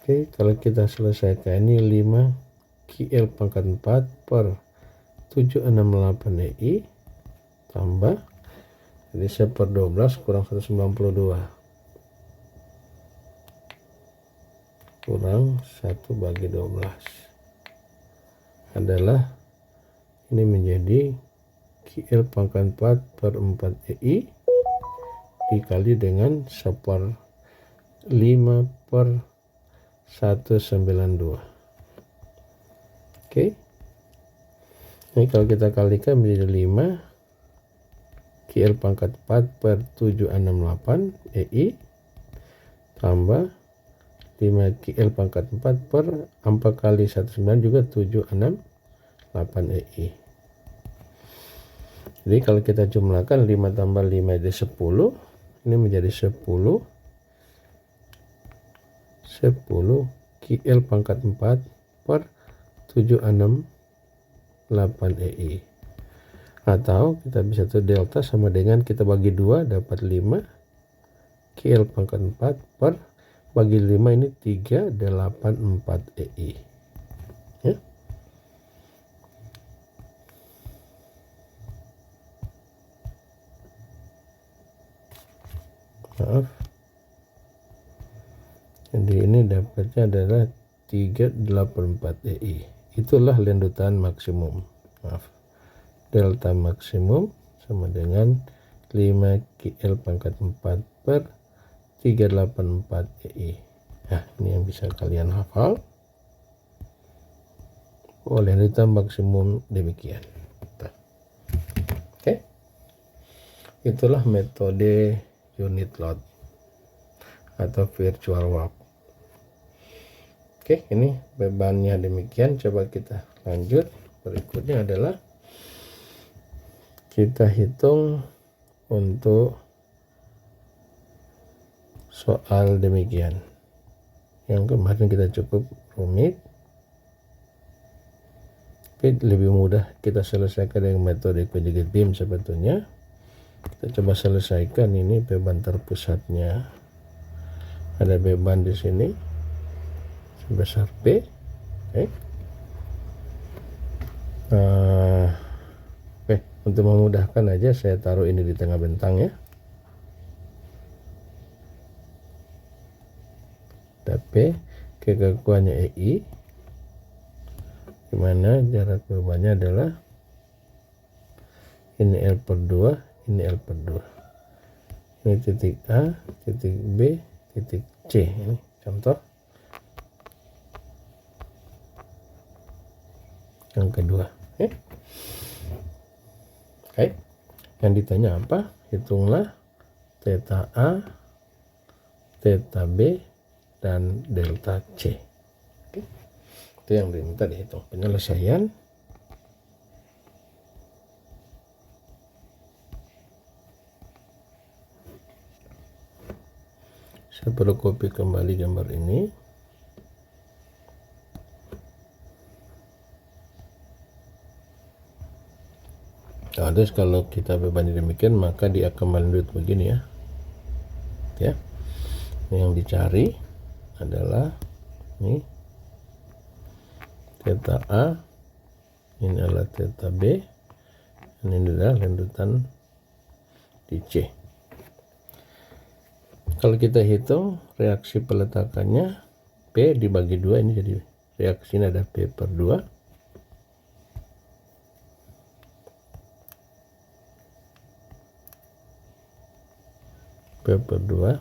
Oke, kalau kita selesaikan ini 5 QL pangkat 4 per 768 EI tambah jadi 1/12 kurang 192 kurang 1/12 adalah ini menjadi QL pangkat 4 per 4 EI dikali dengan 5/192. Oke, ini kalau kita kalikan menjadi 5 QL pangkat 4 per 768 EI tambah 5 QL pangkat 4 per 4 kali 19 juga 768 EI. Jadi kalau kita jumlahkan 5 tambah 5 jadi 10, ini menjadi 10 QL pangkat 4 per 768 EI. Atau kita bisa tuh delta sama dengan kita bagi 2 dapat 5 QL pangkat 4 per bagi 5 ini 384 EI ya. Maaf, jadi ini dapatnya adalah 384 EI. Itulah lanjutan maksimum. Maaf, delta maksimum sama dengan 5 QL pangkat 4 per 384 EI. Nah, ini yang bisa kalian hafal. Lanjutan maksimum demikian. Oke. Itulah metode unit load atau virtual warp. Oke, ini bebannya demikian. Coba kita lanjut. Berikutnya adalah kita hitung untuk soal demikian. Yang kemarin kita cukup rumit, tapi lebih mudah kita selesaikan dengan metode conjugate beam sebetulnya. Kita coba selesaikan ini beban terpusatnya. Ada beban di sini sebesar P. Oke. Oke, untuk memudahkan aja saya taruh ini di tengah bentang ya. P, kekakuannya EI, dimana jarak bebannya adalah ini L per 2, ini L per 2. Ini titik A, titik B, titik C. Ini contoh yang kedua. Oke. Yang ditanya apa? Hitunglah theta A, theta B, dan delta C. Oke. Itu yang diminta dihitung. Penyelesaian saya perlu copy kembali gambar ini. Nah, terus kalau kita bebannya demikian maka dia akan melanjut begini ya. Ya. Yang dicari adalah ini theta A, ini adalah theta B, ini adalah lanjutan di C. Kalau kita hitung reaksi peletakannya P dibagi 2, ini jadi reaksi ini ada P per 2. P per 2,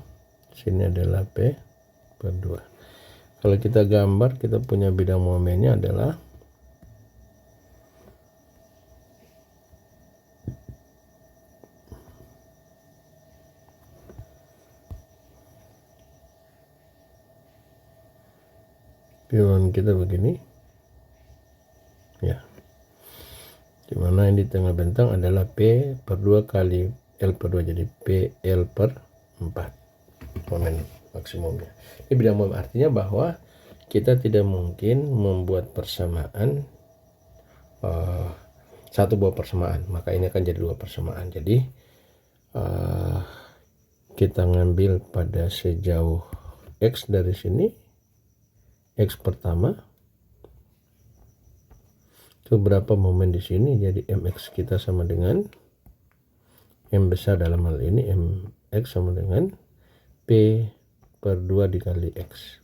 sini adalah P per 2. Kalau kita gambar, kita punya bidang momennya adalah bidang kita begini ya, dimana yang di tengah bentang adalah P per 2 kali L per 2, jadi P L per 4 momen maksimumnya. Ini bidang momen artinya bahwa kita tidak mungkin membuat persamaan satu buah persamaan, maka ini akan jadi dua persamaan. Jadi kita ngambil pada sejauh X dari sini, X pertama itu berapa momen di sini, jadi MX kita sama dengan M besar, dalam hal ini MX sama dengan P per 2 dikali X.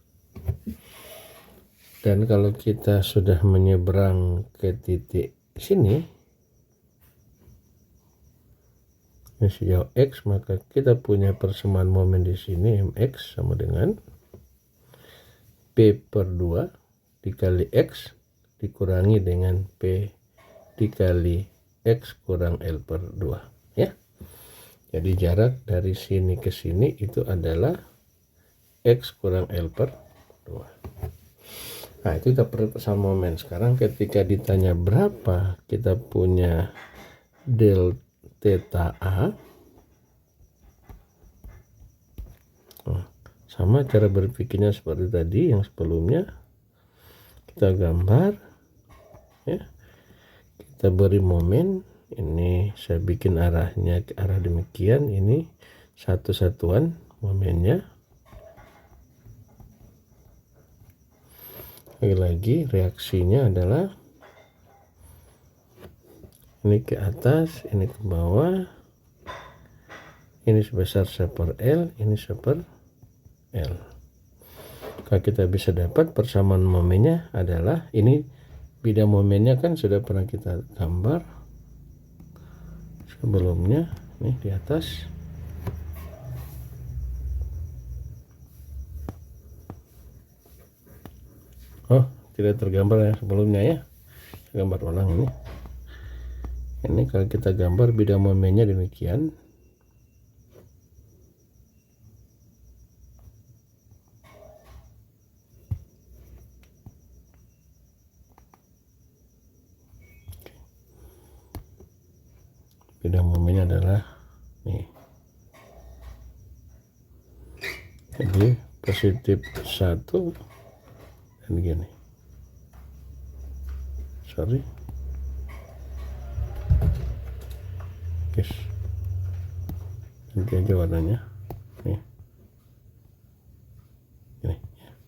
Dan kalau kita sudah menyeberang ke titik sini sejauh X, maka kita punya persamaan momen di sini MX sama dengan P per 2 dikali X dikurangi dengan P dikali X kurang L per 2 ya. Jadi jarak dari sini ke sini itu adalah X kurang L per 2. Nah, itu kita perlu persamaan momen. Sekarang ketika ditanya berapa kita punya del theta A, sama cara berpikirnya seperti tadi yang sebelumnya. Kita gambar ya, kita beri momen ini saya bikin arahnya ke arah demikian, ini satu satuan momennya. Lagi reaksinya adalah ini ke atas, ini ke bawah, ini sebesar 1/L, ini 1/L. Kalau kita bisa dapat persamaan momennya adalah ini, bidang momennya kan sudah pernah kita gambar sebelumnya, nih di atas. Oh, tidak tergambar ya sebelumnya ya. Gambar ulang ini. Ini kalau kita gambar bidang momennya demikian. Bidang momennya adalah nih. Jadi positif 1 dan gini. Sorry. Yes. Nanti aja warnanya. Nih.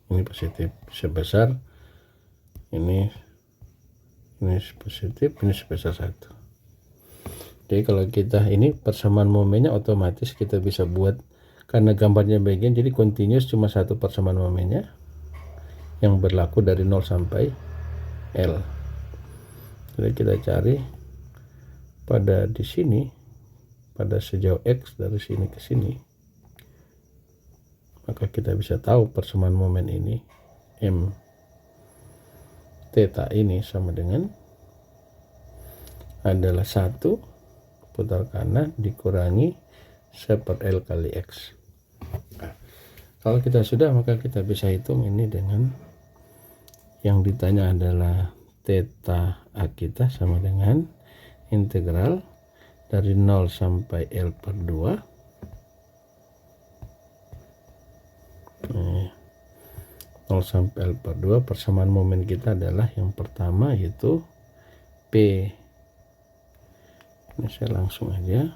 Ini positif sebesar ini positif, ini sebesar 1. Jadi kalau kita ini persamaan momennya otomatis kita bisa buat, karena gambarnya bagian jadi continuous cuma satu persamaan momennya yang berlaku dari 0 sampai L. Jadi kita cari pada di sini, pada sejauh X dari sini ke sini, maka kita bisa tahu persamaan momen ini M theta ini sama dengan adalah 1 putar kanan dikurangi 1/L kali X. Nah, kalau kita sudah, maka kita bisa hitung ini dengan yang ditanya adalah theta A kita sama dengan integral dari 0 sampai L/2. 0 sampai L/2 persamaan momen kita adalah yang pertama yaitu P. Ini saya langsung aja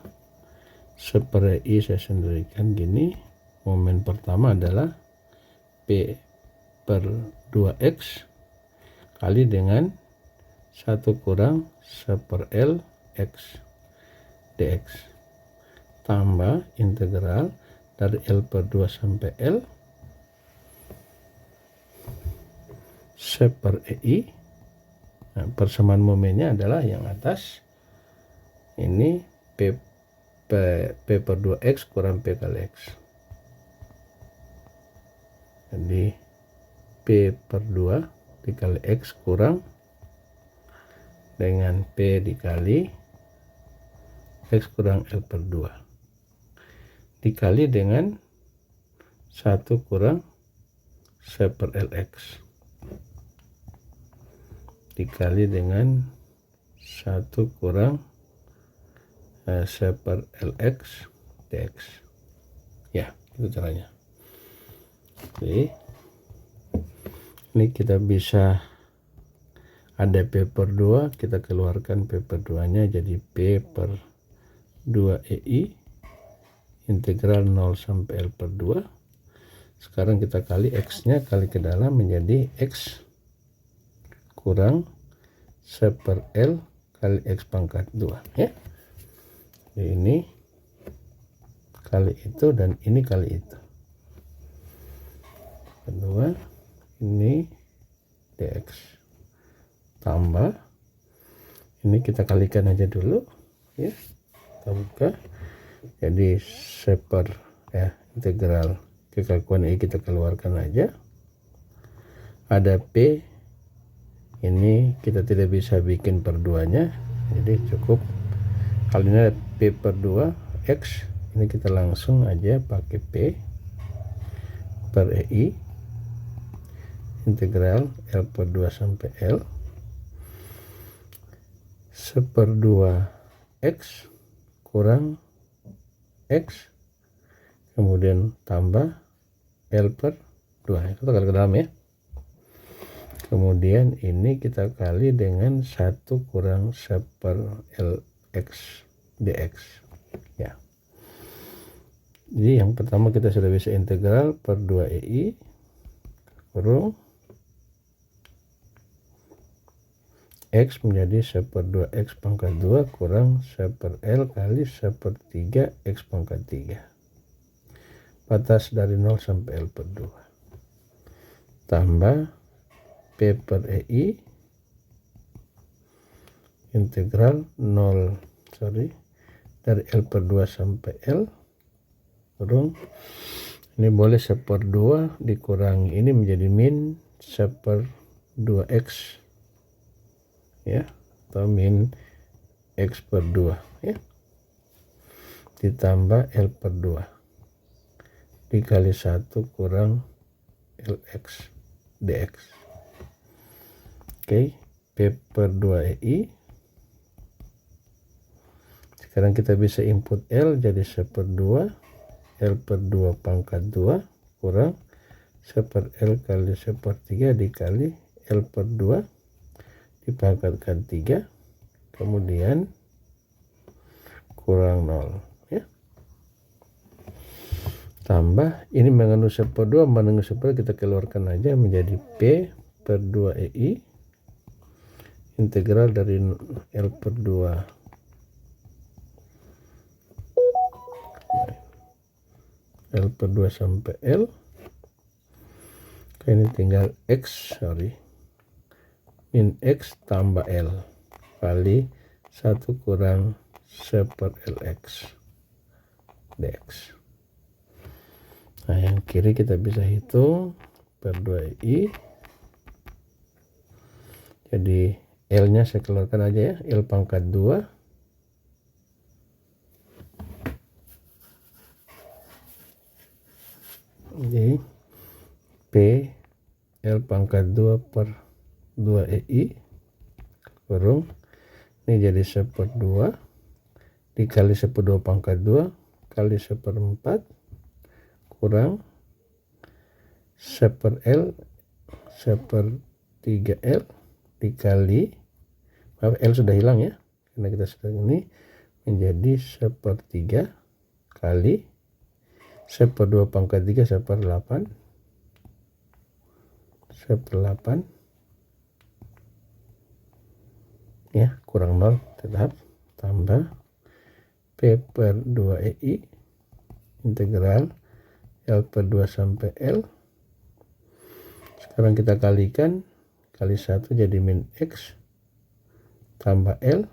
1/I saya sendirikan gini. Momen pertama adalah P/2X kali dengan 1 kurang 1/L X dx tambah integral dari L/2 sampai L 1/EI. Nah, persamaan momennya adalah yang atas ini P/2X kurang P kali X. Jadi P/2 dikali X kurang dengan P dikali X kurang L/2 dikali dengan 1 kurang 1/LX dikali dengan 1 kurang 1/LX dx. Ya, itu caranya. Jadi ini kita bisa ada P/2, kita keluarkan P/2 nya jadi P/2EI integral 0 sampai L/2. Sekarang kita kali X nya kali ke dalam menjadi X kurang 1/L kali X pangkat 2 ya. Jadi ini kali itu dan ini kali itu. Kedua ini dx tambah ini kita kalikan aja dulu ya. Kita buka jadi integral kekakuan I kita keluarkan aja. Ada P, ini kita tidak bisa bikin per 2 nya, jadi cukup kali ini ada P/2 X. Ini kita langsung aja pakai P/EI integral L/2 sampai L 1/2 X kurang X kemudian tambah L/2 kita kali ke dalam ya. Kemudian ini kita kali dengan 1 kurang 1/L X dx ya. Jadi yang pertama kita sudah bisa integral per 2EI kurung X menjadi 1/2 X pangkat 2 kurang 1/L kali 1/3 X pangkat 3. Batas dari 0 sampai L per 2. Tambah P per EI integral dari L per 2 sampai L kurung ini boleh 1/2 dikurangi ini menjadi min 1/2X ya, atau min X per 2 ya, ditambah L per 2 dikali 1 kurang LX dx. Oke, P per 2EI sekarang kita bisa input L jadi 1/2 L per 2 pangkat 2 kurang 1/L kali 1/3 dikali L per 2 dipangkatkan 3 kemudian kurang 0 ya, tambah ini mengandung 1/2 mengandung 1/2 kita keluarkan aja menjadi P per 2EI integral dari L per 2 L per 2 sampai L. Ini tinggal X min X tambah L kali 1 kurang 1/LX dx. Nah yang kiri kita bisa hitung per 2i, jadi L nya saya keluarkan aja ya, L pangkat 2 jadi P L pangkat 2 per 2EI kurung ini jadi 1/2 dikali 1/2 pangkat 2 kali 1/4 kurang 1/L 1/3L dikali L sudah hilang ya karena kita sudah ini menjadi 1/3 kali 1/2 pangkat 3 1/8 ya kurang 0 tetap tambah P per 2EI integral L per 2 sampai L. Sekarang kita kalikan kali 1 jadi min X tambah L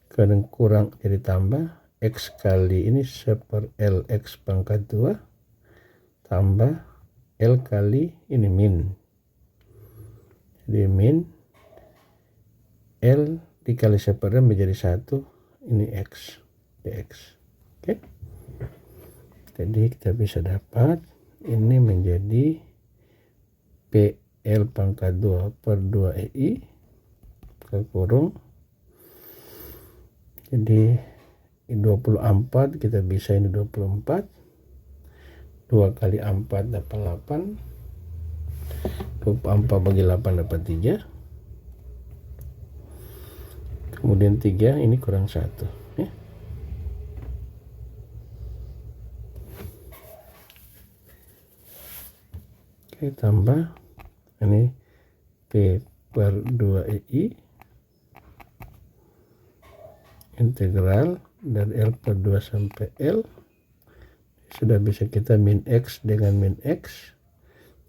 kadang kurang jadi tambah X kali ini 1/L X pangkat 2 tambah L kali ini min, jadi min L dikali 1/2 menjadi 1 ini X dx. Oke, jadi kita bisa dapat ini menjadi PL pangkat 2 per 2EI kurung jadi 24 kita bisa ini 24 2 kali 4 dapat 8 24 bagi 8 dapat 3 kemudian 3 ini kurang 1 ya. Oke, tambah ini P per 2EI integral dari L per 2 sampai L sudah bisa kita min X dengan min X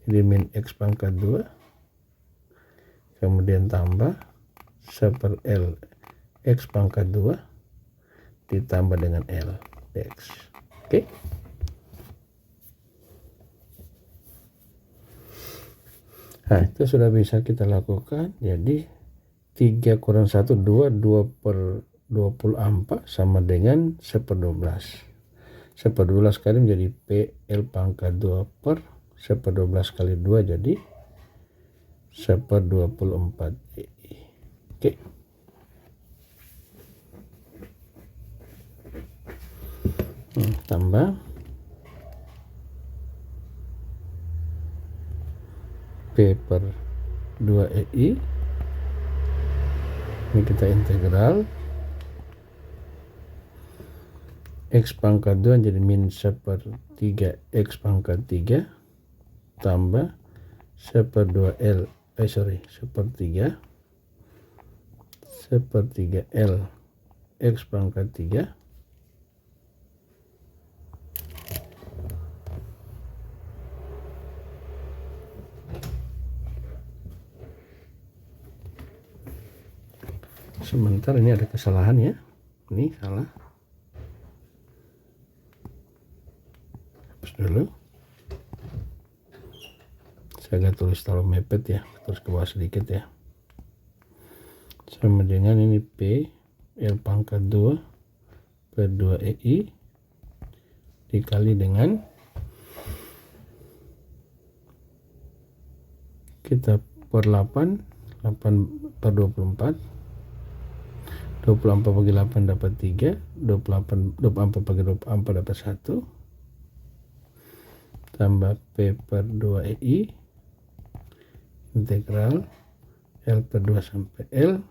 jadi min X pangkat 2 kemudian tambah 1/L X pangkat 2 ditambah dengan L dx. Oke, nah itu sudah bisa kita lakukan. Jadi 3 kurang 1 2 2/24 sama dengan 1/12 1/12 kali menjadi PL pangkat 2 per 1/12 kali 2 jadi 1/24 EI. Oke, tambah P per 2EI ini kita integral X pangkat 2 jadi min 1/3 X pangkat 3 tambah 1/2 L 1/3 L X pangkat 3 sebentar, ini ada kesalahan ya, ini salah, hapus dulu. Saya agak tulis terlalu mepet ya, terus ke bawah sedikit ya. Sama dengan ini P L pangkat 2 per 2EI dikali dengan, kita per 8 per 24, 24 bagi 8 dapat 3, 24 bagi 24 dapat 1, tambah P per 2EI integral L per 2 sampai L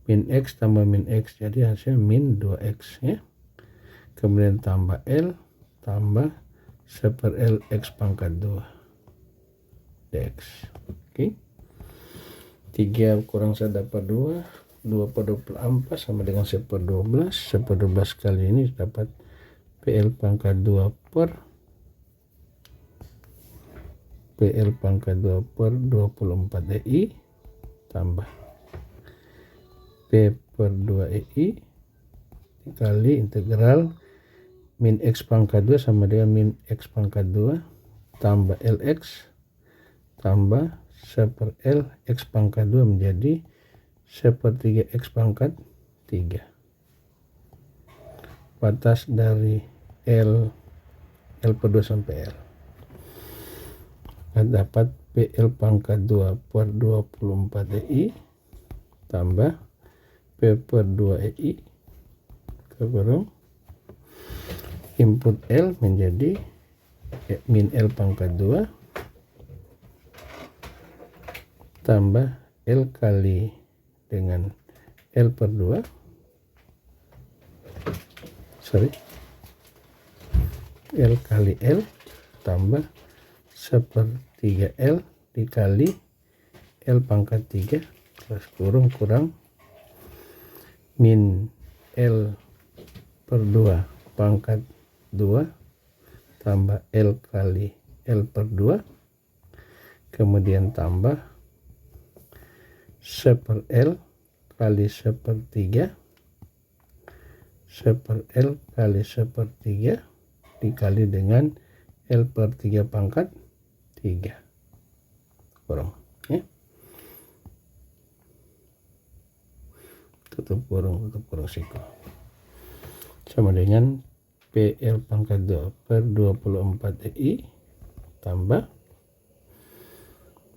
min X tambah min X, jadi hasilnya min 2X ya. Kemudian tambah L tambah 1/L X pangkat 2 dx. Oke. 3 kurang 1 dapat 2, 2 per 24 sama dengan 1/12, 1/12 kali ini dapat PL pangkat 2 per PL pangkat 2 per 24 EI tambah P per 2 EI dikali integral min X pangkat 2 sama dengan min X pangkat 2 tambah LX tambah 1/L X pangkat 2 menjadi 1/3 X pangkat 3. Batas dari L per 2 sampai L. Dapat PL pangkat 2 per 24 EI tambah P per 2 EI kurang input L menjadi min L pangkat 2 tambah L kali dengan L per 2 L kali L tambah 1/3 L dikali L pangkat 3 plus kurang min L per 2 pangkat 2 tambah L kali L per 2 kemudian tambah 1/L kali 1/3 1/L kali 1/3 dikali dengan L per 3 pangkat 3 kurang ya. Tutup kurung siku sama dengan PL pangkat 2 per 24 EI tambah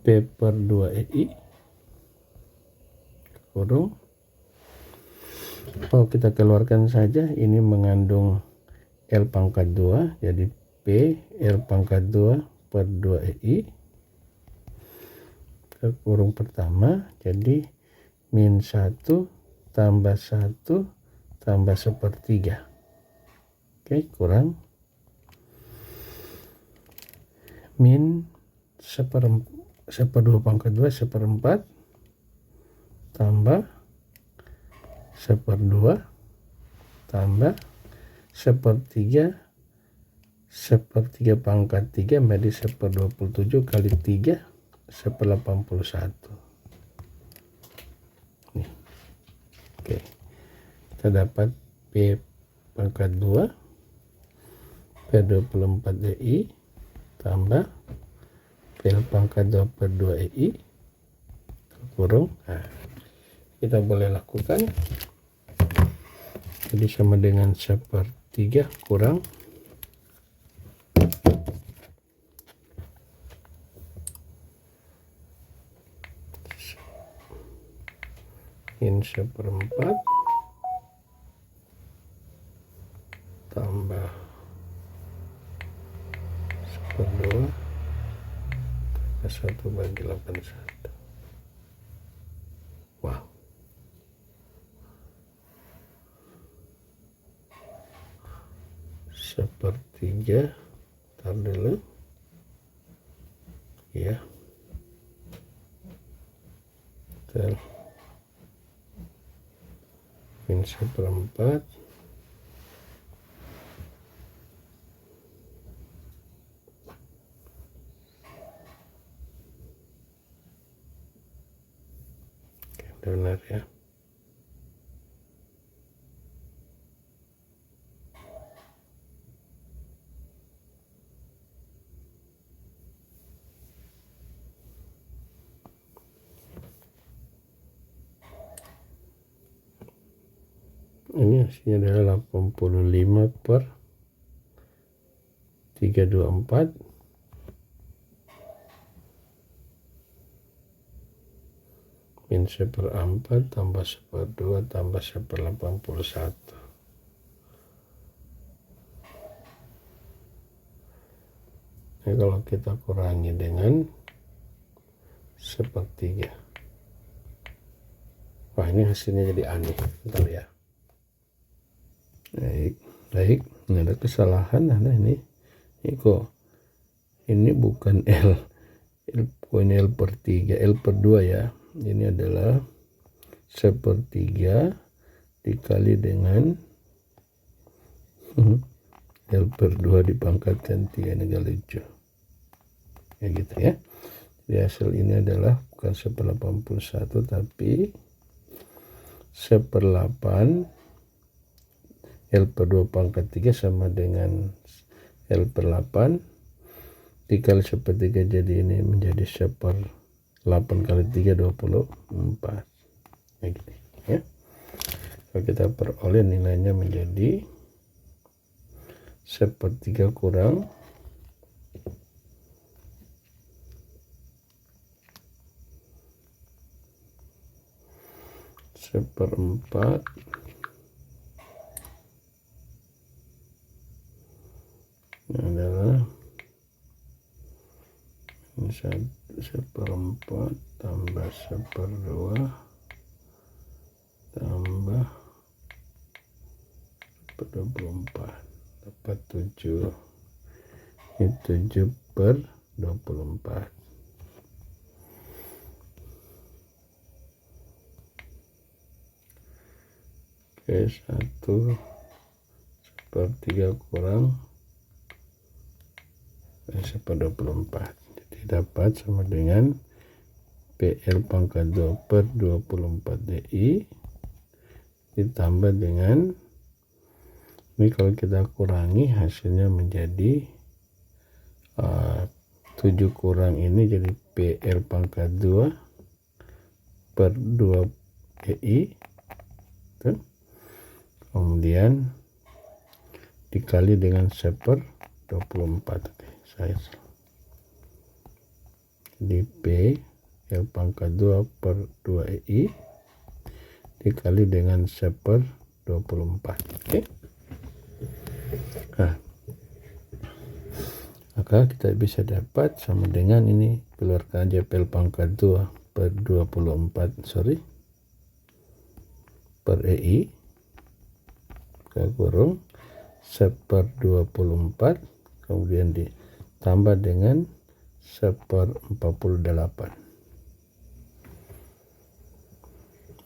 P per 2 EI kurung, kalau kita keluarkan saja ini mengandung L pangkat 2 jadi P L pangkat 2 per 2 EI ke kurung pertama jadi min 1 tambah 1 tambah 1/3. Oke, kurang min 1/2 pangkat 2 1/4 tambah 1/2 tambah 1/3 pangkat 3 menjadi 1/27 kali 3 1/81. Nih. Oke. Kita dapat P pangkat 2 per 24 EI tambah P pangkat 2 per 2 EI kurung. Nah, kita boleh lakukan. Jadi sama dengan 1/3 kurang min 1/4 tambah 1/2 1 bagi 81. Wow. sepertiga, tar dulu ya, min seperempat, benar ya. Ini hasilnya adalah 85 per 324 min seperempat tambah seperdua tambah 1/81. Ini kalau kita kurangi dengan sepertiga, wah ini hasilnya jadi aneh. Bentar ya. Baik, ini ada kesalahan, ada ini kok ini bukan ini L per 3, L per 2 ya. Ini adalah sepertiga dikali dengan L per 2 dipangkatkan 3, ini agak lucu ya gitu ya. Jadi hasil ini adalah bukan 1/81 tapi 1/8 L per 2 pangkat 3 sama dengan L per 8 dikali sepertiga, jadi ini menjadi 1/8 kali 3 24 ya gitu ya. Kalau kita peroleh nilainya menjadi sepertiga kurang 1/4 adalah 1/4 tambah 1/2 tambah 1/24 dapat 7. Ini 7/24. Oke, 1/3 kurang 1/24. Jadi dapat sama dengan PL pangkat 2 per 24 DI ditambah dengan ini, kalau kita kurangi hasilnya menjadi 7 kurang ini jadi PL pangkat 2 per 2 DI tuh. Kemudian dikali dengan 1/24. Oke, saya di P L pangkat 2 per 2 EI dikali dengan 1/24. Oke. Nah, maka kita bisa dapat sama dengan ini, keluarkan aja PL pangkat 2 per 24 per EI kita kurung 1/24 kemudian ditambah dengan 1/48,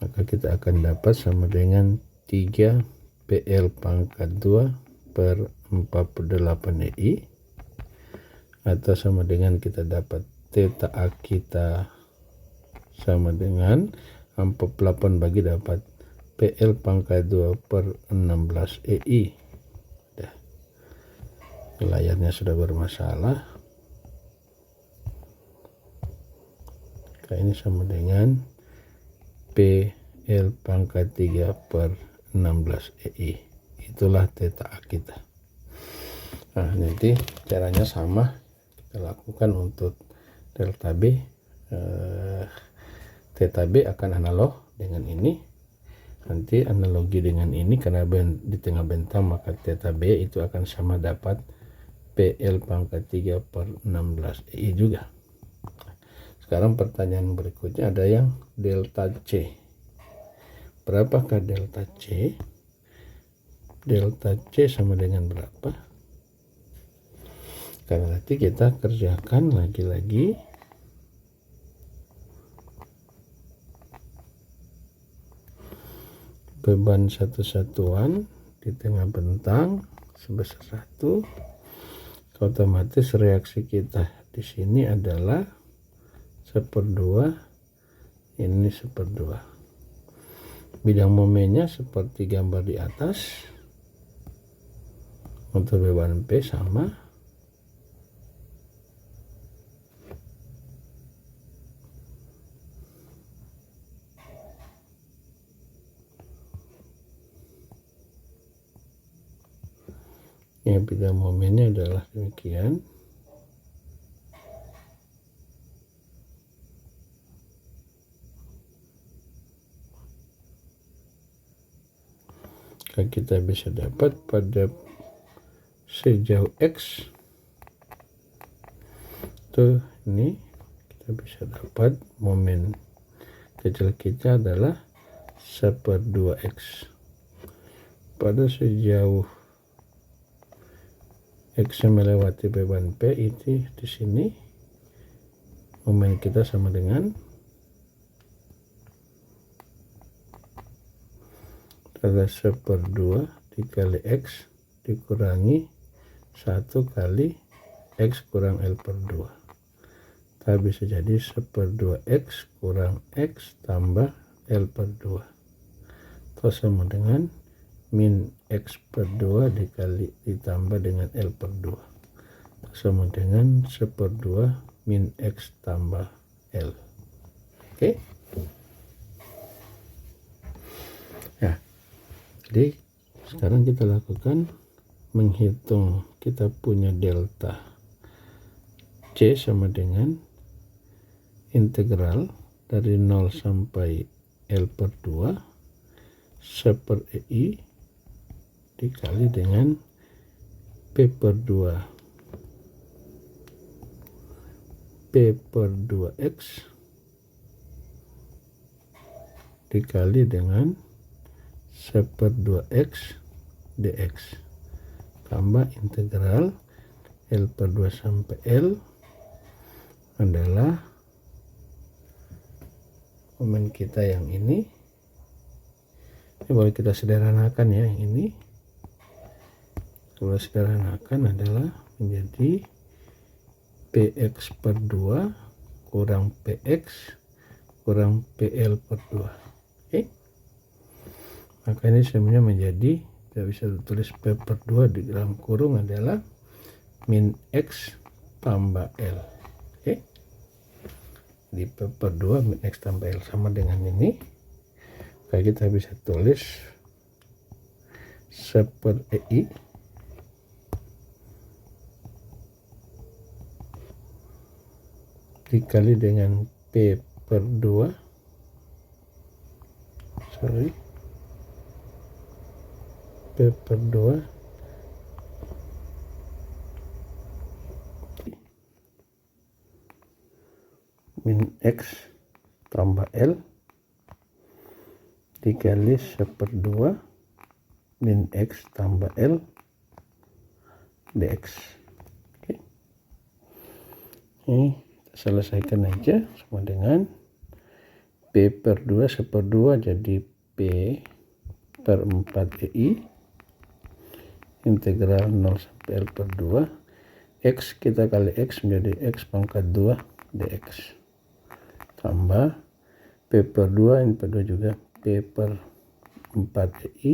maka kita akan dapat sama dengan 3 PL pangkat 2 per 48 EI atau sama dengan kita dapat theta A kita sama dengan 48 bagi dapat PL pangkat 2 per 16 EI. Layarnya sudah bermasalah. Maka ini sama dengan PL pangkat 3 per 16 EI. Itulah theta A kita. Nah, nanti caranya sama kita lakukan untuk delta B. Theta B akan analog dengan ini. Nanti analogi dengan ini karena di tengah bentang, maka theta B itu akan sama dapat PL pangkat 3 per 16 EI juga. Sekarang pertanyaan berikutnya ada yang delta C. Berapakah delta C? Delta C sama dengan berapa? Karena nanti kita kerjakan lagi-lagi beban satu satuan di tengah bentang sebesar 1. Otomatis reaksi kita di sini adalah 1/2, ini 1/2. Bidang momennya seperti gambar di atas. Untuk beban P sama. Ya, bidang momennya adalah demikian. Kita bisa dapat pada sejauh X tuh, ini kita bisa dapat momen kecil kita adalah 1/2X. Pada sejauh X melewati beban P itu di sini momen kita sama dengan adalah 1/2 dikali X dikurangi 1 kali X kurang L/2. Kita bisa jadi 1/2X kurang X tambah L/2 atau sama dengan min X/2 dikali ditambah dengan L/2 sama dengan 1/2 min X tambah L. Oke. Ya, jadi sekarang kita lakukan menghitung, kita punya delta C sama dengan integral dari 0 sampai L/2 1/EI dikali dengan P/2 P/2X dikali dengan 1/2X dx tambah integral L/2 sampai L adalah momen kita yang ini boleh kita sederhanakan ya. Yang ini kalau sederhanakan adalah menjadi PX/2 kurang PX kurang PL/2. Oke. Maka ini semuanya menjadi, kita bisa tulis P/2 di dalam kurung adalah min X tambah L. Oke. Di P/2 min X tambah L sama dengan ini. Maka kita bisa tulis 1/EI dikali dengan P/2 P/2 min X tambah L dikali 1/2 min X tambah L dx. Oke. Ini selesaikan aja sama dengan P/2 1/2 jadi P/4EI integral 0 sampai L/2 X kita kali X menjadi X pangkat 2 dx tambah P/2 ini P/2 juga P/4EI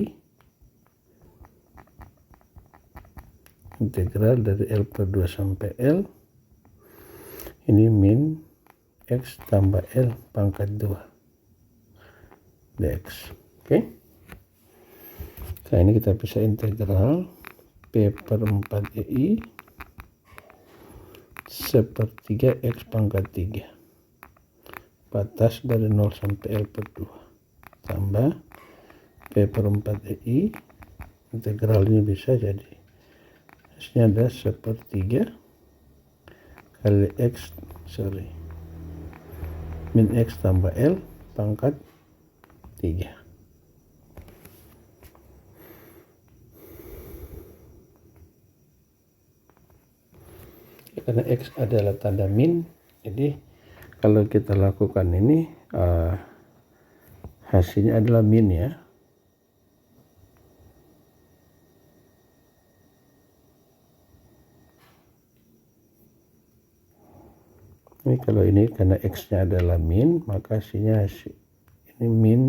integral dari L/2 sampai L ini min X tambah L pangkat 2 dx. Oke. Nah, ini kita bisa integral P/4EI 1/3 X pangkat 3 batas dari 0 sampai L/2 tambah P/4EI integral ini bisa jadi hasilnya ada 1/3 kali X min X tambah L pangkat 3. karena X adalah tanda min, jadi kalau kita lakukan ini hasilnya adalah min ya. Ini kalau ini karena X-nya adalah min, maka hasilnya ini min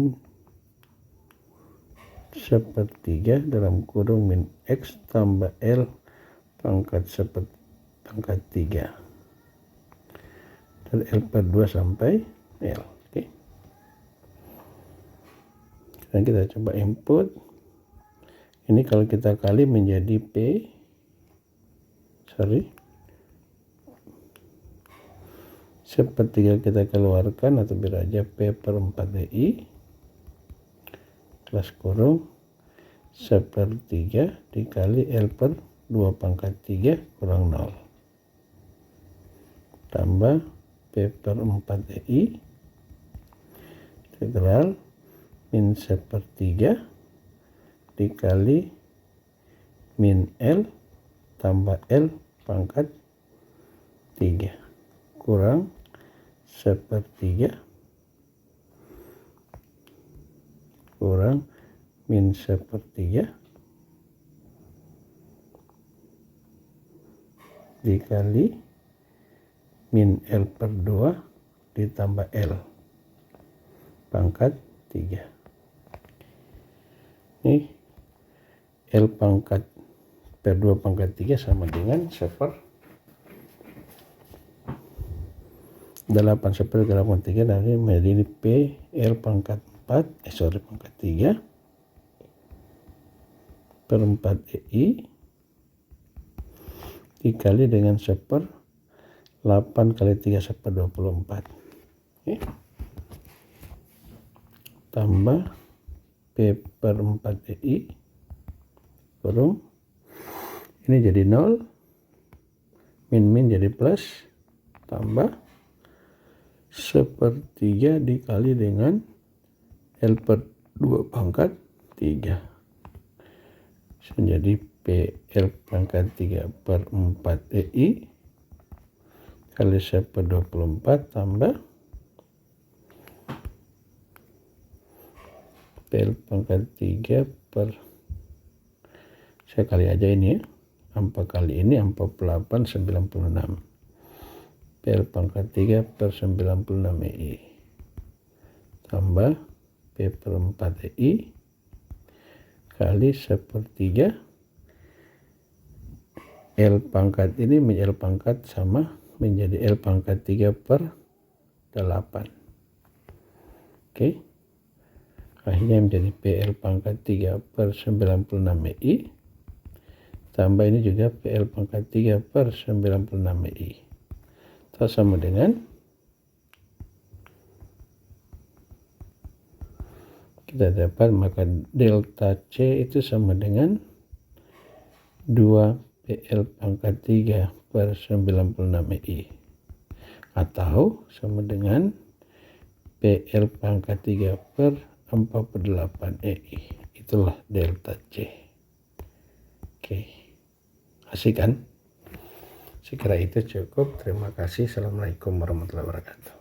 sepertiga dalam kurung min X tambah L pangkat pangkat 3 dari L per 2 sampai L. Oke. Sekarang kita coba input. Ini kalau kita kali menjadi sepertiga kita keluarkan atau biar aja P per 4 DI kelas kurung sepertiga dikali L per 2 pangkat 3 kurang 0 tambah P per 4 DI integral min sepertiga dikali min L tambah L pangkat 3 kurang sepertiga kurang min sepertiga dikali min L per 2 ditambah L pangkat 3. Ini L pangkat per 2 pangkat 3 sama dengan 8 seper 8 3 dari menjadi ini P L pangkat 4 pangkat 3 per 4 EI dikali dengan seper 8 kali 3 seper 24. Oke. Tambah P per 4 EI kurung ini jadi 0 min jadi plus tambah sepertiga dikali dengan L per 2 pangkat 3 menjadi PL pangkat 3 per 4 EI kali seper 24 tambah PL pangkat 3 per saya kali aja ini ya 4 kali ini 48 96 PL pangkat 3 per 96 EI tambah P per 4 EI kali sepertiga L pangkat ini menjadi L pangkat sama menjadi L pangkat 3 per 8. Oke. Akhirnya menjadi PL pangkat 3 per 96 EI tambah ini juga PL pangkat 3 per 96 EI sama dengan kita dapat maka delta C itu sama dengan 2 PL pangkat 3 per 96 EI atau sama dengan PL pangkat 3 per 48 EI. Itulah delta C. Oke. Asik kan? Sekira itu cukup. Terima kasih. Assalamualaikum warahmatullahi wabarakatuh.